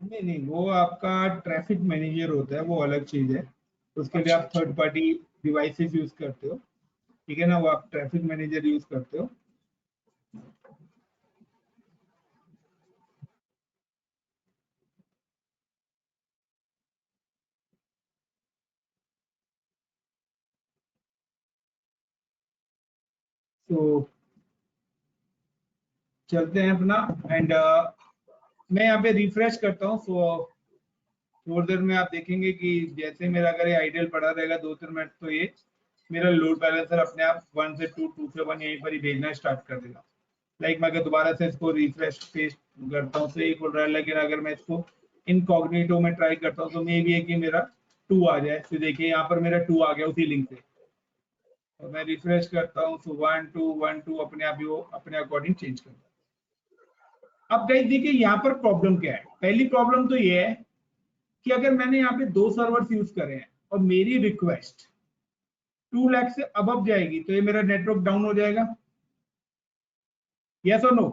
नहीं, वो आपका ट्रैफिक मैनेजर होता है, वो अलग चीज है. उसके लिए आप थर्ड पार्टी डिवाइसेस यूज करते हो, ठीक है ना, वो आप ट्रैफिक मैनेजर यूज करते हो. तो चलते हैं अपना, एंड मैं यहाँ पे रिफ्रेश करता हूँ. सो थोड़ी देर में आप देखेंगे कि जैसे मेरा अगर ये आइडियल पड़ा रहेगा 2-3 मिनट, तो ये मेरा लोड बैलेंसर अपने आप 1 से 2, 2 से 1 यहीं पर ही भेजना स्टार्ट कर देगा. लाइक मैं अगर दोबारा से इसको रिफ्रेश पेस्ट करता हूँ तो एक हो रहा है, लेकिन अगर मैं इसको इनकॉग्निटो में ट्राई करता हूँ तो मे भी है कि मेरा 2 आ जाए. तो देखिए यहाँ पर मेरा 2 आ गया उसी लिंक से. और मैं रिफ्रेश करता हूँ तो 1 2 1 2 अपने आप ही वो अपने अकॉर्डिंग चेंज करता है. अब गाइस देखिए यहाँ पर प्रॉब्लम क्या है. पहली प्रॉब्लम तो ये है कि अगर मैंने यहाँ पे 2 सर्वर्स यूज करे हैं और मेरी रिक्वेस्ट 2 लाख से अबव जाएगी तो ये मेरा नेटवर्क डाउन हो जाएगा. यस और नो?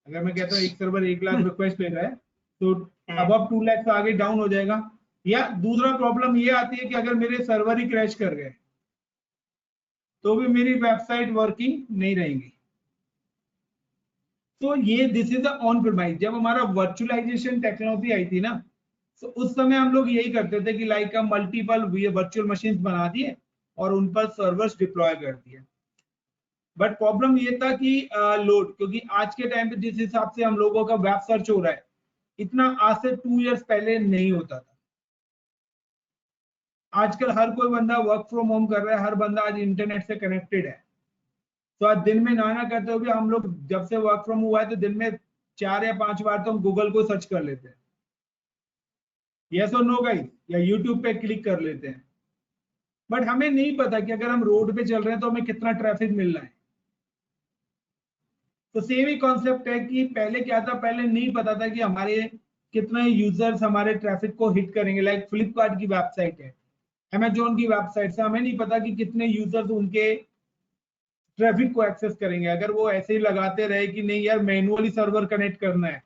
अगर मैं कहता हूँ एक सर्वर 1 लाख रिक्वेस्ट ले रहा है तो अबव 2 लाख से आगे डाउन हो जाएगा. या दूसरा प्रॉब्लम ये आती है कि अगर मेरे सर्वर ही क्रैश कर गए तो भी मेरी वेबसाइट वर्किंग नहीं रहेगी. तो ये this is the on premise. जब हमारा वर्चुअलाइजेशन टेक्नोलॉजी आई थी ना, तो उस समय हम लोग यही करते थे कि लाइक हम मल्टीपल वर्चुअल मशीन्स बना दिए और उन पर सर्वर्स डिप्लॉय कर दिए. बट प्रॉब्लम ये था कि लोड, क्योंकि आज के टाइम पे जिस हिसाब से हम लोगों का वेब सर्च हो रहा है, इतना आज से 2 इयर्स पहले नहीं होता था. आजकल हर कोई बंदा वर्क फ्रॉम होम कर रहा है, हर बंदा आज इंटरनेट से कनेक्टेड है. तो आज दिन में ना करते हुए हम लोग जब से वर्क फ्रॉम हुआ है तो दिन में 4 या 5 बार तो हम गूगल को सर्च कर लेते हैं. यस और नो गाइस? या यूट्यूब पे क्लिक कर लेते हैं. बट हमें नहीं पता कि अगर हम रोड पे चल रहे हैं तो हमें कितना ट्रैफिक मिल रहा है. तो सेम ही कॉन्सेप्ट है कि पहले क्या था, पहले नहीं पता था कि हमारे कितने यूजर्स हमारे ट्रैफिक को हिट करेंगे. लाइक फ्लिपकार्ट की वेबसाइट है, अमेजोन की वेबसाइट है, हमें नहीं पता कि कितने यूजर्स उनके ट्रैफिक को एक्सेस करेंगे. अगर वो ऐसे ही लगाते रहे कि नहीं यार मैनुअली सर्वर कनेक्ट करना है,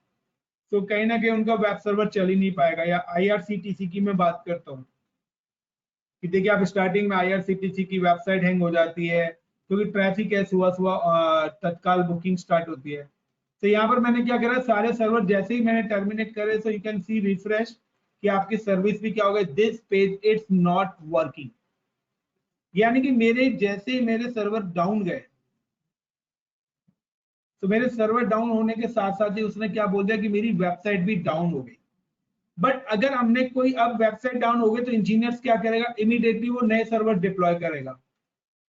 तो कहीं ना कहीं उनका वेब सर्वर चल ही नहीं पाएगा. या IRCTC की मैं बात करता हूँ कि देखिए आप स्टार्टिंग में IRCTC की वेबसाइट हैंग हो जाती है क्योंकि ट्रैफिक है, सुबह सुबह तत्काल बुकिंग स्टार्ट होती है. तो यहाँ पर मैंने क्या करा, सारे सर्वर जैसे ही मैंने टर्मिनेट करे, so you can see refresh कि आपकी सर्विस भी क्या हो गई, this page it's not working. यानी कि मेरे जैसे ही मेरे सर्वर डाउन गए, तो मेरे सर्वर डाउन होने के साथ साथ ही उसने क्या बोल दिया कि मेरी वेबसाइट भी डाउन हो गई. बट अगर हमने कोई अब वेबसाइट डाउन हो गई तो इंजीनियर्स क्या करेगा, इमीडिएटली वो नए सर्वर डिप्लॉय करेगा.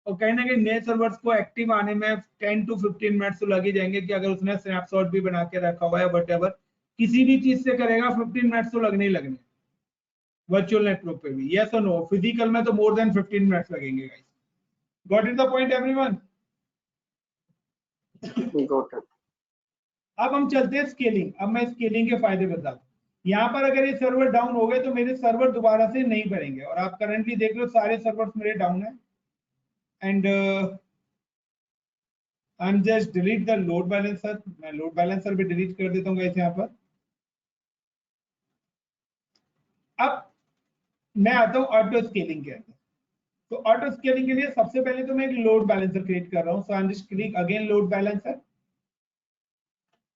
और कहीं ना कहीं नए सर्वर्स को एक्टिव आने में 10 to 15 मिनट्स तो लगे जाएंगे, कि अगर उसने स्नैपशॉट भी बना के रखा हुआ है वटएवर, किसी भी चीज से करेगा 15 मिनट्स तो लगने ही लगने. वर्चुअल नेटवर्क पे भी. यस और नो? फिजिकल में तो मोर देन 15 मिनट्स लगेंगे guys. Got it the point everyone? Got it. अब हम चलते हैं स्केलिंग। अब मैं स्केलिंग के फायदे बताता हूँ। यहाँ पर अगर ये सर्वर डाउन हो गए तो मेरे सर्वर दोबारा से नहीं भरेंगे, और आप करंटली देख लो सारे सर्वर्स मेरे डाउन है। And I am just delete the load balancer. मैं लोड बैलेंसर भी डिलीट कर देता हूँ गाइस यहाँ पर। अब मैं आता हूँ ऑटो स्केलिंग के अंदर। तो ऑटो स्केलिंग के लिए सबसे पहले तो मैं एक लोड बैलेंसर क्रिएट कर रहा हूँ। So I am just click again load balancer,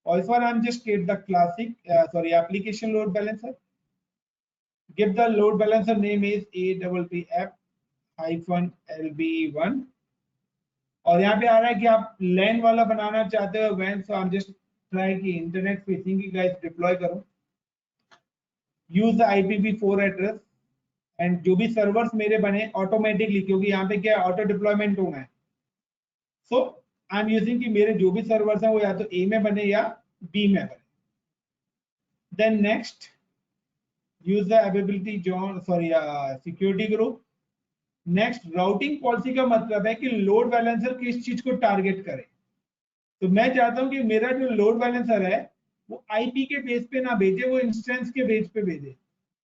और इस बार I am just create the classic application load balancer. Give the load balancer name is APPF-LB1, और यहाँ पे आ रहा है कि आप LAN वाला बनाना चाहते हो WAN। So I am just try कि इंटरनेट फेसिंग की गाइस डिप्लॉय करो। Use the IPv4 address, and जो भी सर्वर्स मेरे बने ऑटोमेटिकली, क्योंकि यहाँ पे क्या ऑटो डिप्लॉयमेंट होना है। सो आई एम यूजिंग कि मेरे जो भी सर्वर्स हैं वो या तो A में बने या B में बने। Then next use the availability security group. Next routing policy का मतलब है कि लोड बैलेंसर किस चीज को टारगेट करे। तो मैं चाहता हूं कि मेरा जो लोड बैलेंसर है वो IP के बेस पे ना भेजे, वो इंस्टेंस के बेस पे भेजे।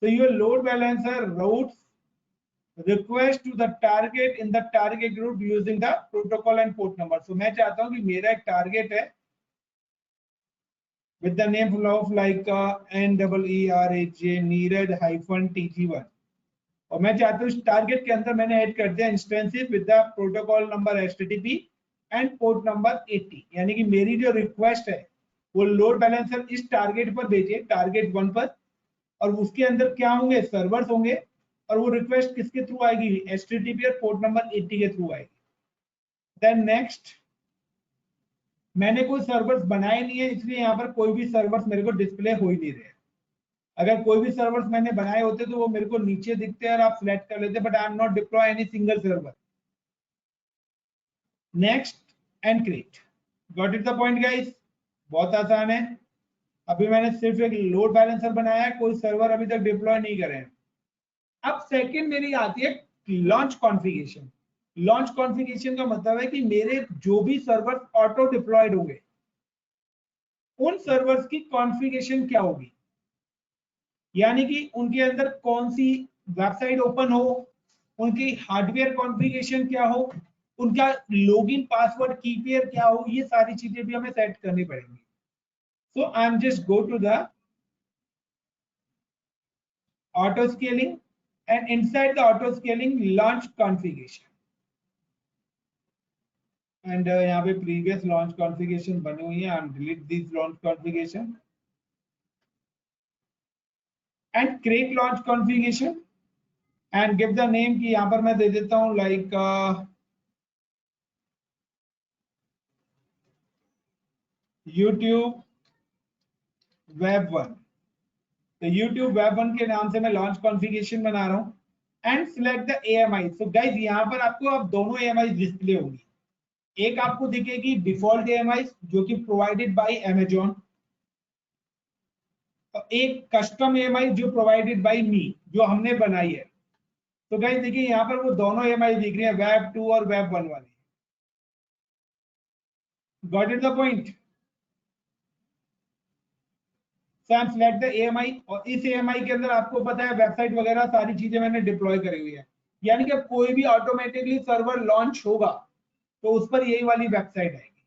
तो your load balancer routes request to the target in the target group using the protocol and port number। so मैं चाहता हूं कि मेरा एक टारगेट है with the name of like NEERAJ Neeraj-TG1, और मैं चाहता हूँ इस टारगेट के अंदर मैंने ऐड कर दिया instances with the protocol number HTTP and port number 80। यानी कि मेरी जो रिक्वेस्ट है वो लोड बैलेंसर इस टारगेट पर भेजे, टारगेट 1 पर, और उसके अंदर क्या होंगे, सर्वर्स होंगे, और वो रिक्वेस्ट किसके थ्रू आएगी, HTTP और पोर्ट नंबर 80 के थ्रू आएगी। देन नेक्स्ट, मैंने कोई सर्वर्स बनाए नहीं है, इसलिए यहाँ पर कोई भी सर्वर्स मेरे को डिस्प्ले हो ही नहीं रहे। अगर कोई भी सर्वर्स मैंने बनाए होते तो वो मेरे को नीचे दिखते हैं और आप सिलेक्ट कर लेते, but I am not deploy any single server. Next and create. Got it the point guys? बहुत आसान है। अभी मैंने सिर्फ एक लोड बैलेंसर बनाया है, कोई सर्वर अभी तक डिप्लॉय नहीं करे हैं। अब सेकंड मेरी आती है लॉन्च कॉन्फ़िगरेशन। लॉन्च कॉन्फ़िगरेशन का मतलब है कि मेरे जो भी सर्वर ऑटो डिप्लॉयड होंगे उन सर्वर्स की कॉन्फ़िगरेशन क्या होगी, यानी कि उनके अंदर कौन सी वेबसाइट ओपन हो, उनकी हार्डवेयर कॉन्फ़िगरेशन क्या हो, उनका लॉगिन पासवर्ड की पेयर क्या हो, ये सारी चीजें भी हमें सेट करनी पड़ेंगी। So I am just go to the auto scaling and inside the auto scaling launch configuration, and यहाँ पे previous launch configuration बनी हुई है। I'm delete this launch configuration and create launch configuration and give the name कि यहाँ पर मैं दे देता हूँ like YouTube Web 1। तो YouTube Web 1 के नाम से मैं लॉन्च कॉन्फ़िगरेशन बना रहा हूँ and select the AMI। So guys यहाँ पर आपको अब दोनों AMI डिस्प्ले होंगी। एक आपको दिखेगी डिफॉल्ट AMI जो कि प्रोवाइडेड बाय Amazon, और एक कस्टम AMI जो प्रोवाइडेड बाय मी, जो हमने बनाई है। तो गाइस देखिए यहाँ पर वो दोनों AMI दिख रही है, Web 2 और Web 1 वाली। Got it the point? Select the AMI, और इस AMI के अंदर आपको पता है वेबसाइट वगैरह सारी चीजें मैंने डिप्लॉय करी हुई है। यानी कि कोई भी ऑटोमेटिकली सर्वर लॉन्च होगा तो उस पर यही वाली वेबसाइट आएगी।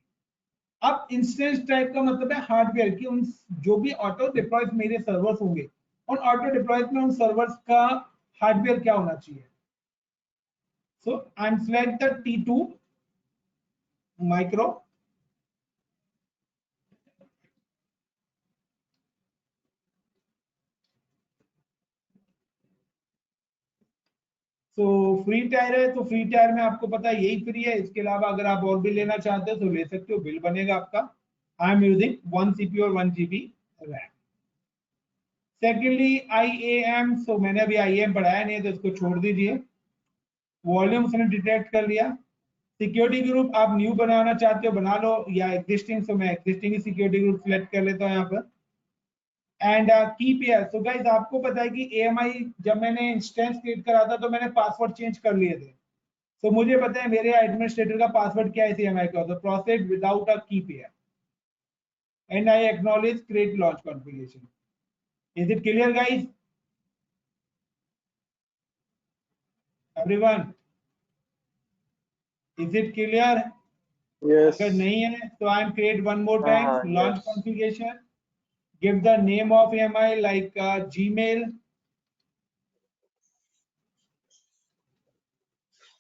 अब इंस्टेंस टाइप का मतलब है हार्डवेयर की, उन जो भी ऑटो डिप्लॉय मेरे सर्वर्स होंगे उन ऑटो डिप्लॉय में उन सर्वर्स का हार्डवेयर क्या होना चाहिए। So I am select the T2 micro, तो फ्री टायर है, तो फ्री टायर में आपको पता है यही फ्री है। इसके अलावा अगर आप और भी लेना चाहते हो तो ले सकते हो, बिल बनेगा आपका। आई एम यूजिंग 1 CPU और 1 GB रैम। सेकेंडली IAM, सो मैंने अभी IAM पढ़ाया नहीं है तो इसको छोड़ दीजिए। वॉल्यूम उसने डिटेक्ट कर लिया। सिक्योरिटी ग्रुप आप न्यू बनाना चाहते हो बना लो, या एग्जिस्टिंग, सो मैं एग्जिस्टिंग ही सिक्योरिटी ग्रुप सिलेक्ट कर लेता हूँ यहाँ पर। एंड की पेयर, सो गाइस आपको पता है कि AMI जब मैंने इंस्टेंस क्रिएट करा था तो मैंने पासवर्ड चेंज कर लिए थे। तो मुझे पता है मेरे एडमिनिस्ट्रेटर का पासवर्ड क्या है इस AMI का, तो प्रोसेड विदाउट अ की pair. and I acknowledge create launch configuration. Is it clear, guys? Everyone, is it clear? Yes. अगर नहीं है तो I am create one more time launch yes. configuration. Give the name of AMI like Gmail,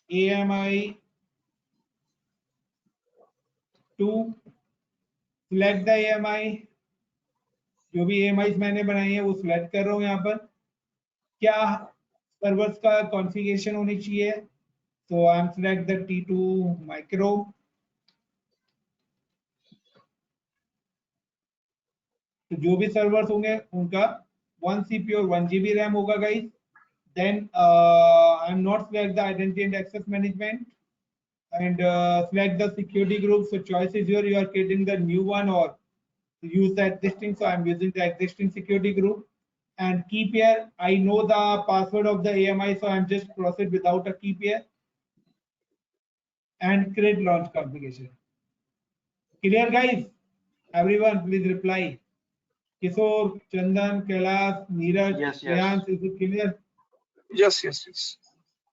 AMI 2. Select the AMI. जो भी AMIs मैंने बनाई है वो सिलेक्ट कर रहा हूँ यहाँ पर. क्या सर्वर्स का कॉन्फ़िगरेशन होनी चाहिए? So I am select the T2 micro. तो जो भी सर्वर्स होंगे उनका 1 CPU और 1 GB RAM होगा guys. Then I am not select the identity and access management and select the security group. So choice is here. You are creating the new one or use the existing. So I am using the existing security group. And key pair, I know the password of the AMI, so I am just proceed without a key pair. And create launch configuration. Clear, guys? Everyone, please reply. Kishore, Chandan, Kailash, Neeraj, Yes, yes. Priyansh, is it clear? Yes, yes, yes.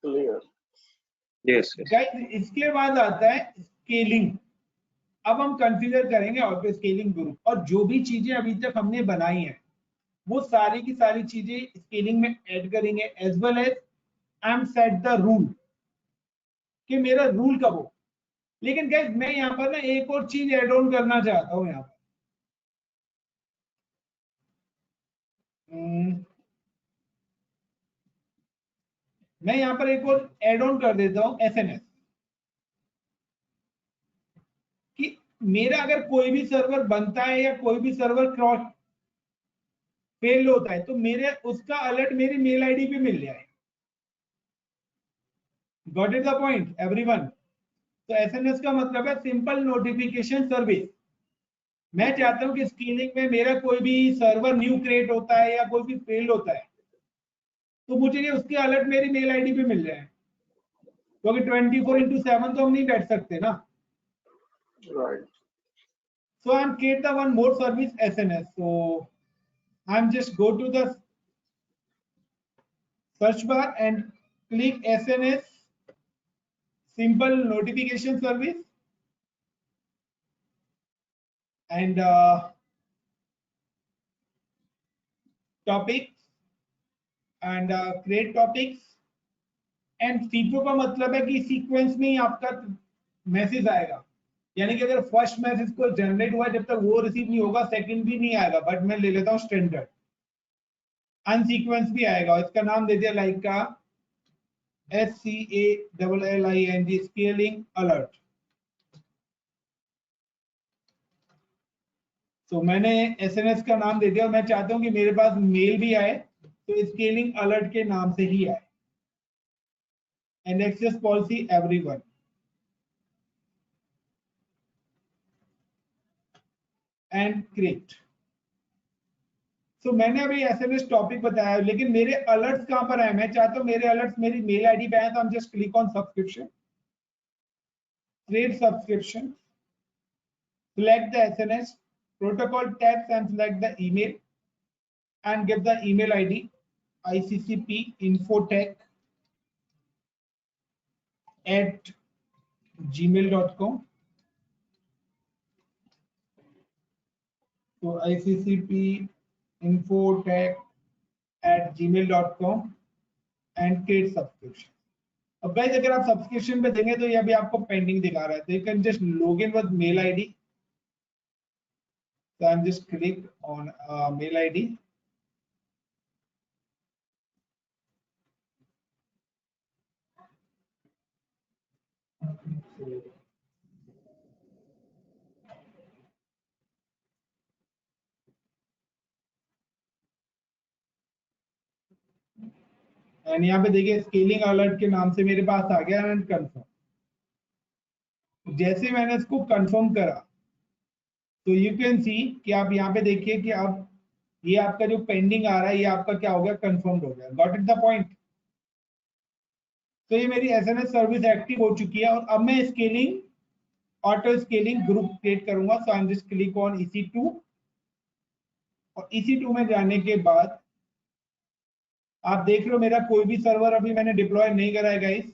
Clear. Yes, yes. Guys, इसके बाद आता है स्केलिंग. अब हम कंसीडर करेंगे ऑटो स्केलिंग ग्रुप और जो भी चीजें अभी तक हमने बनाई हैं वो सारी की सारी चीजें स्केलिंग में ऐड करेंगे as well as I am set the rule कि मेरा रूल कब हो. लेकिन गाइस मैं यहाँ पर ना एक और चीज ऐड ऑन करना चाहता हूँ यहाँ पर. मैं यहाँ पर एक और ऐड ऑन कर देता हूँ एसएनएस कि मेरा अगर कोई भी सर्वर बनता है या कोई भी सर्वर क्रॉस फेल होता है तो मेरे उसका अलर्ट मेरी मेल आईडी पे मिल जाए. Got it the point everyone? तो एसएनएस का मतलब है सिंपल नोटिफिकेशन सर्विस. मैं चाहता हूं कि स्केलिंग में मेरा कोई भी सर्वर न्यू क्रिएट होता है या कोई भी फेल होता है तो मुझे ये उसके अलर्ट मेरी मेल आईडी पे मिल जाए क्योंकि 24/7 तो हम नहीं बैठ सकते ना. Right. So I'm create the one more service SNS. So I'm just go to the search bar and click SNS simple notification service and topics and create topics and सीटों का मतलब है कि सीक्वेंस में ही आपका मैसेज आएगा. यानी कि अगर फर्स्ट मैसेज को जनरेट हुआ जब तक वो रिसीव नहीं होगा सेकंड भी नहीं आएगा. बट मैं ले लेता हूँ स्टैंडर्ड. अनसीक्वेंस भी आएगा. इसका नाम दे दिया लाइक का SCALLING स्केलिंग अलर्ट. तो मैंने एसएनएस का नाम दे दिया और मैं चाहता हूं कि मेरे पास मेल भी आए तो स्केलिंग अलर्ट के नाम से ही आए. And access policy everyone. And create. So मैंने अभी एसएमएस टॉपिक बताया लेकिन मेरे अलर्ट्स कहां पर आए? मैं चाहता हूं मेरे अलर्ट्स मेरी मेल आईडी पे आए. तो हम just click on subscription, create subscription, select the SNS protocol tabs and select the email and give the email ID ICCP infotech@gmail.com. So ICCP infotech@gmail.com and create subscription. अब गाइस अगर आप सब्सक्रिप्शन पे देंगे तो ये अभी आपको पेंडिंग दिखा रहा है. तो you can just log in with mail ID. So I'm just click on mail ID. And यहाँ पे देखिए स्केलिंग अलर्ट के नाम से मेरे पास आ गया एंड कंफर्म. जैसे मैंने इसको कंफर्म करा तो यू कैन सी कि आप यहाँ पे देखिए कि अब ये आपका जो पेंडिंग आ रहा है ये आपका क्या हो गया? कंफर्म्ड हो गया. Got it the point? तो ये मेरी एसएनएस सर्विस एक्टिव हो चुकी है और अब मैं scaling auto scaling group create करूंगा. So I am just click on EC2 और EC2 में जाने के बाद आप देख रहे हो मेरा कोई भी सर्वर अभी मैंने डिप्लॉय नहीं करा है guys.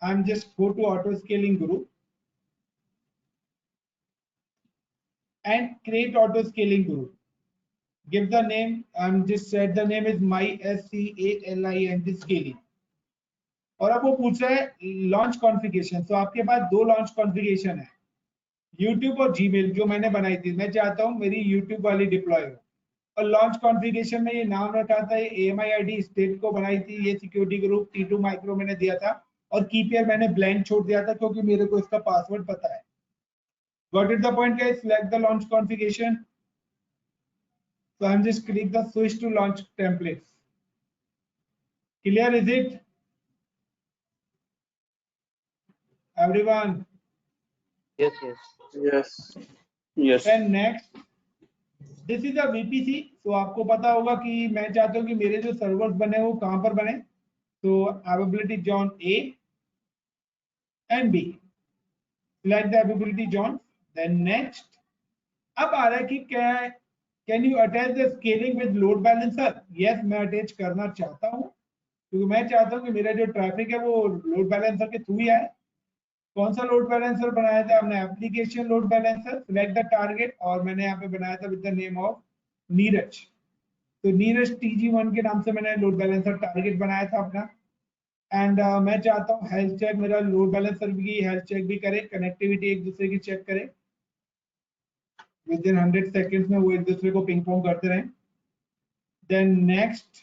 I am just go to auto scaling group and create auto scaling group. Give the name, I'm just said the name is MySCALING scaling. और अब वो पूछ रहा है लॉन्च कॉन्फ़िगरेशन। तो आपके पास दो लॉन्च कॉन्फ़िगरेशन है, YouTube और Gmail जो मैंने बनाई थी। मैं चाहता हूँ मेरी YouTube वाली डिप्लॉय हो, और लॉन्च कॉन्फ़िगरेशन में ये नाम रखा था, ये AMI/ID स्टेट को बनाई थी, ये सिक्योरिटी ग्रुप T2 माइक्रो मैंने दिया था, और कीपेयर मैंने ब्लैंक छोड़ दिया था क्योंकि मेरे को इसका पासवर्ड पता है। Got it the point guys? Select the launch configuration. So I'm just click the switch to launch templates. Clear is it? Everyone? Yes, yes. Yes. Yes. Then next, this is a VPC. So आपको पता होगा कि मैं चाहता हूँ कि मेरे जो सर्वर्स बने वो कहाँ पर बने। तो availability zone A and B. Select the availability zones. Then next, अब आ रहा है कि क्या can you attach the scaling with load balancer. Yes, मैं अटैच करना चाहता हूँ क्योंकि मैं चाहता हूँ कि मेरा जो ट्रैफिक है वो लोड बैलेंसर के थ्रू ही आए। कौन सा लोड बैलेंसर बनाया था हमने? Application load balancer. Select the target, और मैंने यहाँ पे बनाया था with the name of Neeraj. तो नीरज TG1 के नाम से मैंने लोड बैलेंसर टारगेट बनाया था अपना। एंड मैं चाहता हूँ हेल्थ चेक, मेरा लोड बैलेंसर भी हेल्थ चेक भी करे, कनेक्टिविटी एक दूसरे की चेक करे, विद इन 100 सेकेंड्स में वो एक दूसरे को पिंग पोंग करते रहें। देन नेक्स्ट,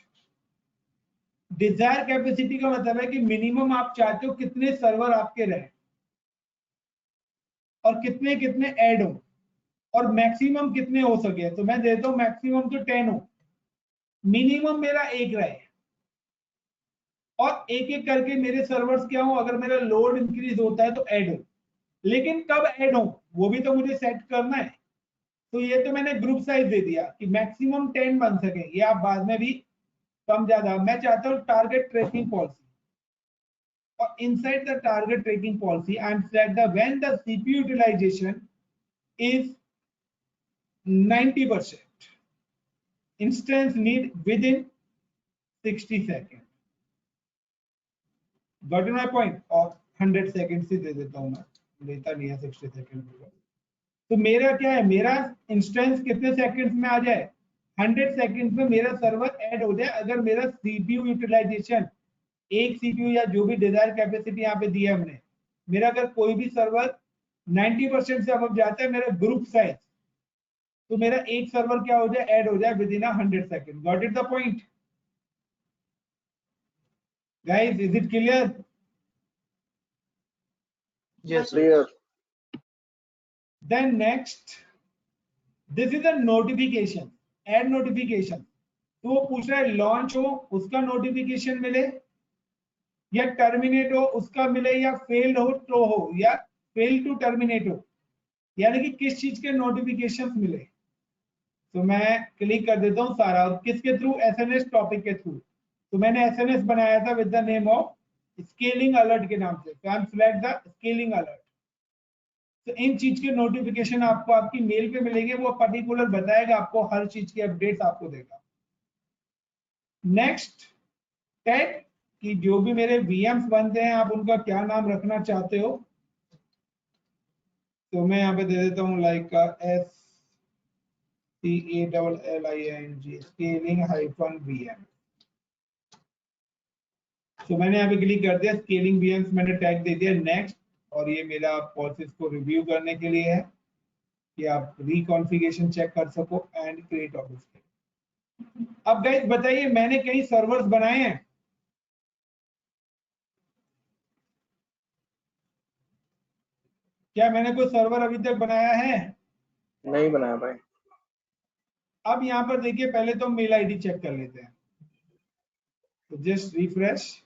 डिजायर कैपेसिटी का मतलब है कि मिनिमम आप चाहते हो कितने सर्वर आपके रहे और कितने कितने ऐड हो, और मैक्सिमम कितने हो सके। तो मैं देता हूँ मैक्सिमम तो 10 हो, मिनिमम मेरा एक रहे, और एक एक करके मेरे सर्वर्स क्या हो, अगर मेरा लोड इंक्रीज होता है तो ऐड हो। लेकिन कब ऐड हो वो भी तो मुझे सेट करना है। तो ये तो मैंने ग्रुप साइज दे दिया कि मैक्सिमम 10 बन सके, ये आप बाद में भी कम ज्यादा। मैं चाहता हूँ टारगेट ट्रैकिंग पॉलिसी, और inside the target tracking policy I am set the when the CPU utilization is 90%, instance need within 60 second. Got my point? और 100 सेकेंड से दे देता हूँ, मैं लेता नहीं है 60 सेकेंड। तो मेरा क्या है, मेरा इंस्टेंस कितने सेकंड्स में आ जाए? 100 सेकंड्स में मेरा सर्वर ऐड हो जाए, अगर मेरा CPU यूटिलाइजेशन, एक CPU या जो भी डिजायर कैपेसिटी यहाँ पे दी है हमने, मेरा अगर कोई भी सर्वर 90% से अब जाता है मेरा ग्रुप साइज, तो मेरा एक सर्वर क्या हो जाए, ऐड हो जाए with in 100 second. Got it the point guys? Is it clear? Yes. Clear. Then next, this is a notification, add notification। तो वो पूछ रहा है लॉन्च हो उसका नोटिफिकेशन मिले, या टर्मिनेट हो उसका मिले, या फेल्ड हो तो हो, या फेल टू टर्मिनेट हो, यानी कि किस चीज के नोटिफिकेशन मिले। तो मैं क्लिक कर देता हूँ सारा, और किसके थ्रू? SNS टॉपिक के थ्रू। तो मैंने SNS बनाया था with the name of scaling alert के नाम से। तो I am select the scaling alert. तो इन चीज के नोटिफिकेशन आपको आपकी मेल पे मिलेंगे, वो पर्टिकुलर बताएगा आपको, हर चीज की अपडेट्स आपको देगा। नेक्स्ट, टैग कि जो भी मेरे VMs बनते हैं आप उनका क्या नाम रखना चाहते हो। तो मैं यहाँ पे दे देता हूँ लाइक SCALLING स्केलिंग -VM। तो मैंने यहाँ पे क्लिक कर दिया, स्केलिंग VMs मैंने टैग दे दिया। नेक्स्ट, और ये मेरा पॉलिसीज को रिव्यू करने के लिए है कि आप रिकॉन्फ़िगरेशन चेक कर सको एंड क्रिएट ऑफिस। अब गाइस बताइए, मैंने कई सर्वर्स बनाए हैं? क्या मैंने कोई सर्वर अभी तक बनाया है? नहीं बनाया भाई। अब यहाँ पर देखिए, पहले तो मेल आईडी चेक कर लेते हैं। तो just refresh,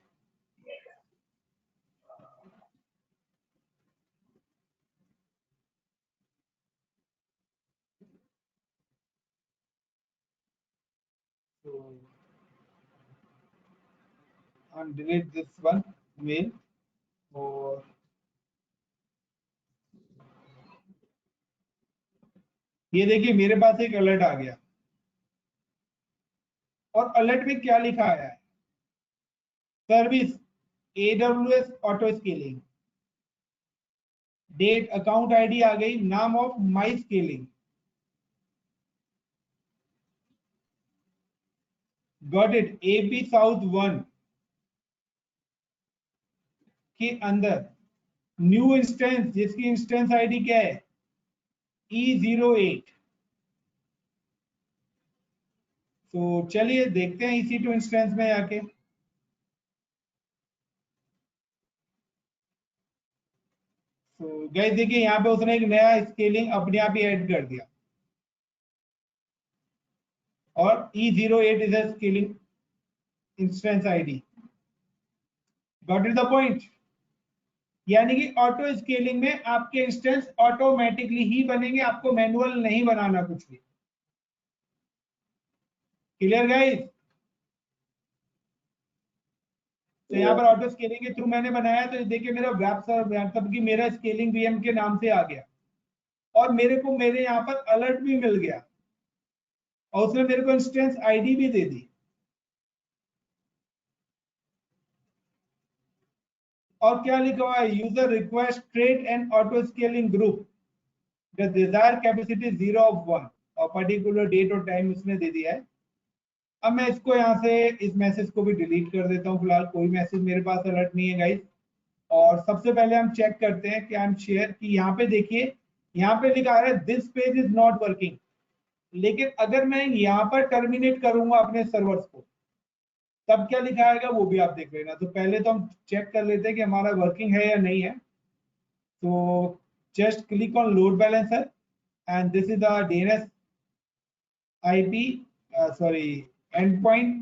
and delete this one mail, और ये देखिए मेरे पास एक अलर्ट आ गया। और अलर्ट में क्या लिखा आया है? Service AWS auto scaling, that account ID आ गई, नाम of my scaling, got it. AP south 1 के अंदर न्यू इंस्टेंस, जिसकी इंस्टेंस आईडी क्या है? E08। तो चलिए देखते हैं EC2 इंस्टेंस में आके। तो गाइस देखिए यहाँ पे उसने एक नया स्केलिंग अपने आप ही ऐड कर दिया, और E08 is a scaling instance ID. Got it the point? यानी कि ऑटो स्केलिंग में आपके इंस्टेंस ऑटोमेटिकली ही बनेंगे, आपको मैनुअल नहीं बनाना कुछ भी। Clear guys? तो यहाँ पर ऑटो स्केलिंग के थ्रू मैंने बनाया, तो देखिए मेरा वेब सर्वर, मतलब कि मेरा स्केलिंग VM के नाम से आ गया, और मेरे को मेरे यहाँ पर अलर्ट भी मिल गया, और उसने मेरे को इंस्टेंस आईडी भी दे दी। और क्या लिखा हुआ है? User request create and auto scaling group, the desire capacity 0 of 1, और पर्टिकुलर डेट और टाइम उसने दे दिया है। अब मैं इसको यहाँ से इस मैसेज को भी डिलीट कर देता हूँ, फिलहाल कोई मैसेज मेरे पास अलर्ट नहीं है गाइस। और सबसे पहले हम चेक करते हैं कि आई एम शेयर कि यहाँ पे देखिए, यहाँ पे लिखा है this page is not working, लेकिन अगर मैं यहाँ पर टर्मिनेट करूंगा अपने सर्वर्स को, तब क्या लिखा आएगा वो भी आप देख लेना। तो पहले तो हम चेक कर लेते हैं कि हमारा वर्किंग है या नहीं है। तो just click on load balancer, and this is the DNS IP endpoint,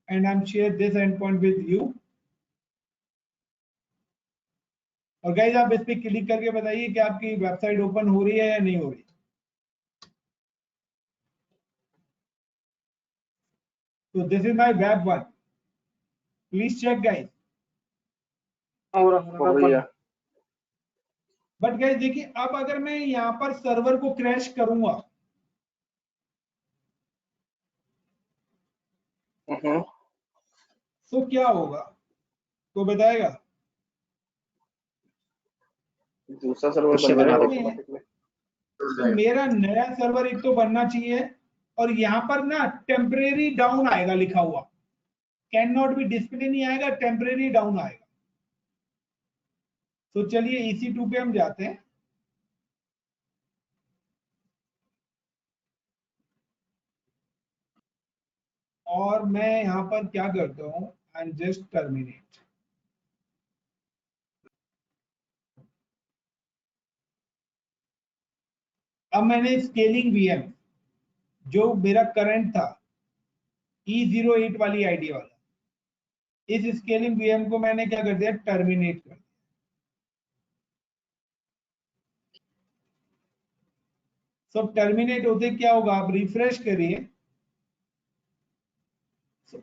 and I'm share this endpoint with you. और गाइस आप इस पे क्लिक करके बताइए कि आपकी वेबसाइट ओपन हो रही है या नहीं हो रही। तो this is my web 1, please check guys. हो रहा है। बट गाइस देखिए, अब अगर मैं यहाँ पर सर्वर को क्रैश करूंगा, तो क्या होगा तो बताएगा? दूसरा सर्वर उससे बन बना जाएगा दो। ऑटोमेटिकली। तो मेरा नया सर्वर एक तो बनना चाहिए, और यहाँ पर ना टेम्परेरी डाउन आएगा लिखा हुआ, कैन नॉट बी डिस्प्ले नहीं आएगा, टेम्परेरी डाउन आएगा। तो चलिए EC2 पे हम जाते हैं, और मैं यहाँ पर क्या करता हूँ, एंड जस्ट टर्मिनेट। अब मैंने स्केलिंग VM जो मेरा करंट था E08 वाली आईडी वाला, इस स्केलिंग VM को मैंने क्या कर दिया? टर्मिनेट कर दिया। सब टर्मिनेट होते क्या होगा? आप रिफ्रेश करिए,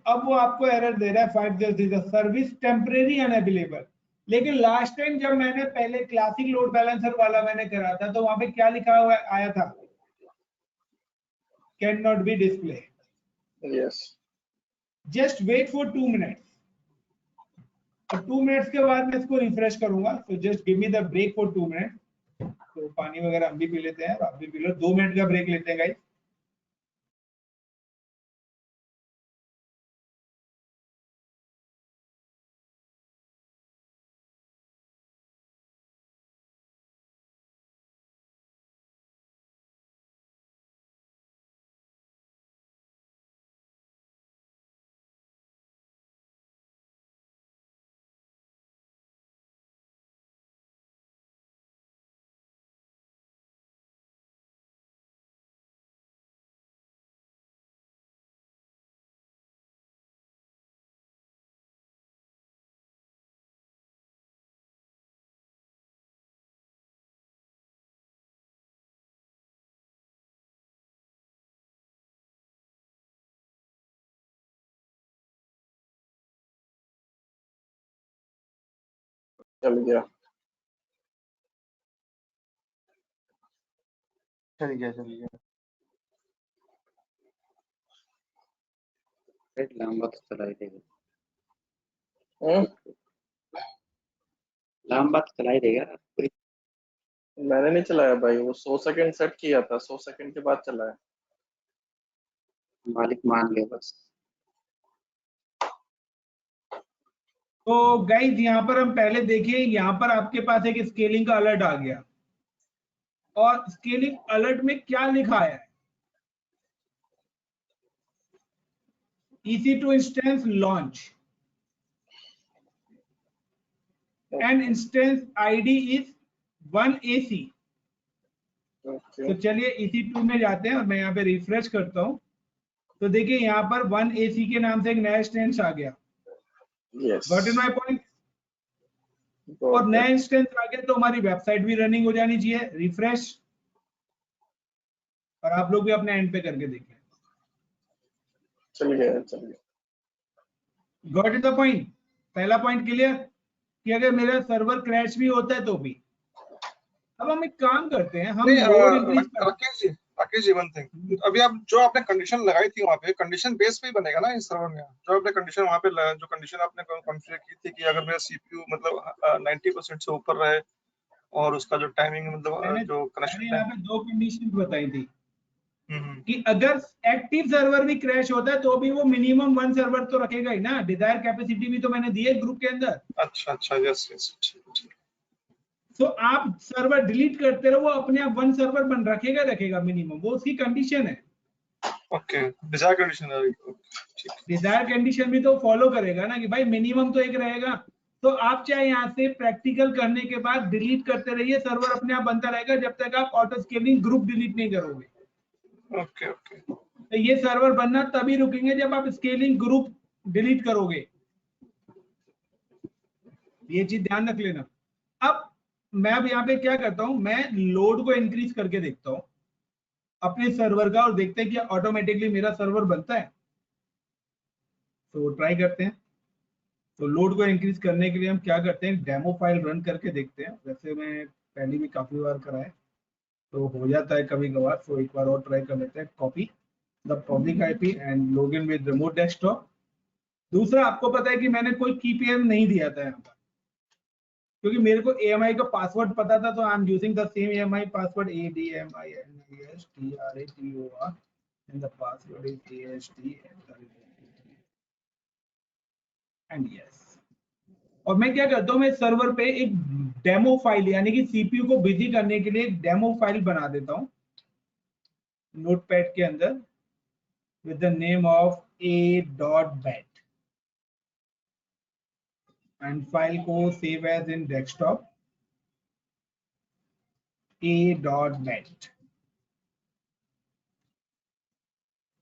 अब वो आपको एरर दे रहा है 503 सर्विस टेम्परेरी अनअवेलेबल। लेकिन लास्ट टाइम जब मैंने पहले क्लासिक लोड बैलेंसर वाला मैंने करा था, तो वहां पे क्या लिखा हुआ आया था? Cannot be display. Yes. Just wait for 2 minutes, और 2 मिनट्स के बाद मैं इसको रिफ्रेश करूंगा। तो just give me the break for 2 minute. तो पानी वगैरह हम भी पी लेते हैं, आप भी पी लो। 2 मिनट का ब्रेक लेते हैं गाइस। चल गया। चल गया। लंबा तो चला ही देगा, हम्म, लंबा तो चला ही देगा। मैंने नहीं चलाया भाई, वो 100 सेकंड सेट किया था, 100 सेकंड के बाद चलाया। मालिक मान गया बस। तो गाइज यहाँ पर हम पहले देखिए, यहाँ पर आपके पास एक स्केलिंग का अलर्ट आ गया, और स्केलिंग अलर्ट में क्या लिखा है, EC2 instance launch and instance ID is 1AC। Okay, तो चलिए EC2 में जाते हैं और मैं यहाँ पे रिफ्रेश करता हूँ। तो देखिए यहाँ पर 1AC के नाम से एक नया इंस्टेंस आ गया, yes, got in my point. और नया इंस्टेंस आ गया तो हमारी वेबसाइट भी रनिंग हो जानी चाहिए। रिफ्रेश, और आप लोग भी अपने एंड पे करके देखिए। चल गया। Got in the point. पहला पॉइंट क्लियर कि अगर मेरा सर्वर क्रैश भी होता है तो भी। अब हम एक काम करते हैं, हम नहीं, लोड इंक्रीज करते राकेश जी वन थिंग, अभी आप जो आपने कंडीशन लगाई थी वहाँ पे, कंडीशन बेस पे ही बनेगा ना इस सर्वर में। जो आपने कंडीशन वहाँ पे जो कंडीशन आपने कॉन्फ़िगर की थी कि अगर मेरा सीपीयू मतलब 90% से ऊपर रहे और उसका जो टाइमिंग मतलब जो कनेक्शन मैंने यहाँ टाइम। पे दो कंडीशन बताई थी कि अगर एक्टिव सर्वर भी क्रैश होता है तो भी वो मिनिमम 1 सर्वर तो रखेगा ही ना। डिजायर कैपेसिटी भी तो मैंने दी है ग्रुप के अंदर। अच्छा, यस, ठीक। तो आप सर्वर डिलीट करते रहो, वो अपने आप 1 सर्वर बन रखेगा मिनिमम, वो उसकी कंडीशन है। ओके, डिजायर कंडीशन है, ठीक। डिजायर कंडीशन भी तो फॉलो करेगा ना कि भाई मिनिमम तो एक रहेगा। तो आप चाहे यहाँ से प्रैक्टिकल करने के बाद डिलीट करते रहिए, सर्वर अपने आप बनता रहेगा जब तक आप ऑटो स्केलिंग ग्रुप डिलीट नहीं करोगे। ओके। तो ये सर्वर बनना तभी रुकेंगे जब आप स्केलिंग ग्रुप डिलीट करोगे, ये चीज ध्यान रख लेना। अब मैं अब यहाँ पे क्या करता हूँ, मैं लोड को इंक्रीज करके देखता हूँ अपने सर्वर का और देखते हैं कि ऑटोमेटिकली मेरा सर्वर बनता है। तो ट्राई करते हैं। तो लोड को इंक्रीज करने के लिए हम क्या करते हैं, डेमो फाइल रन करके देखते हैं। वैसे मैं पहले भी काफी बार कराया तो हो जाता है कभी कभार, तो एक बार और ट्राई कर लेते हैं। Copy the public IP and log in with remote desktop. दूसरा, आपको पता है कि मैंने कोई कीपीएम नहीं दिया था यहाँ पर, क्योंकि मेरे को AMI का पासवर्ड पता था, तो आई am using the same AMI password ADMINISTRATOR and the password is AST and yes। और मैं क्या करता हूँ, मैं सर्वर पे एक डेमो फाइल यानी कि सीपीयू को बिजी करने के लिए एक डेमो फाइल बना देता हूँ नोटपैड के अंदर with the name of a.bat and file को save as in desktop a.bat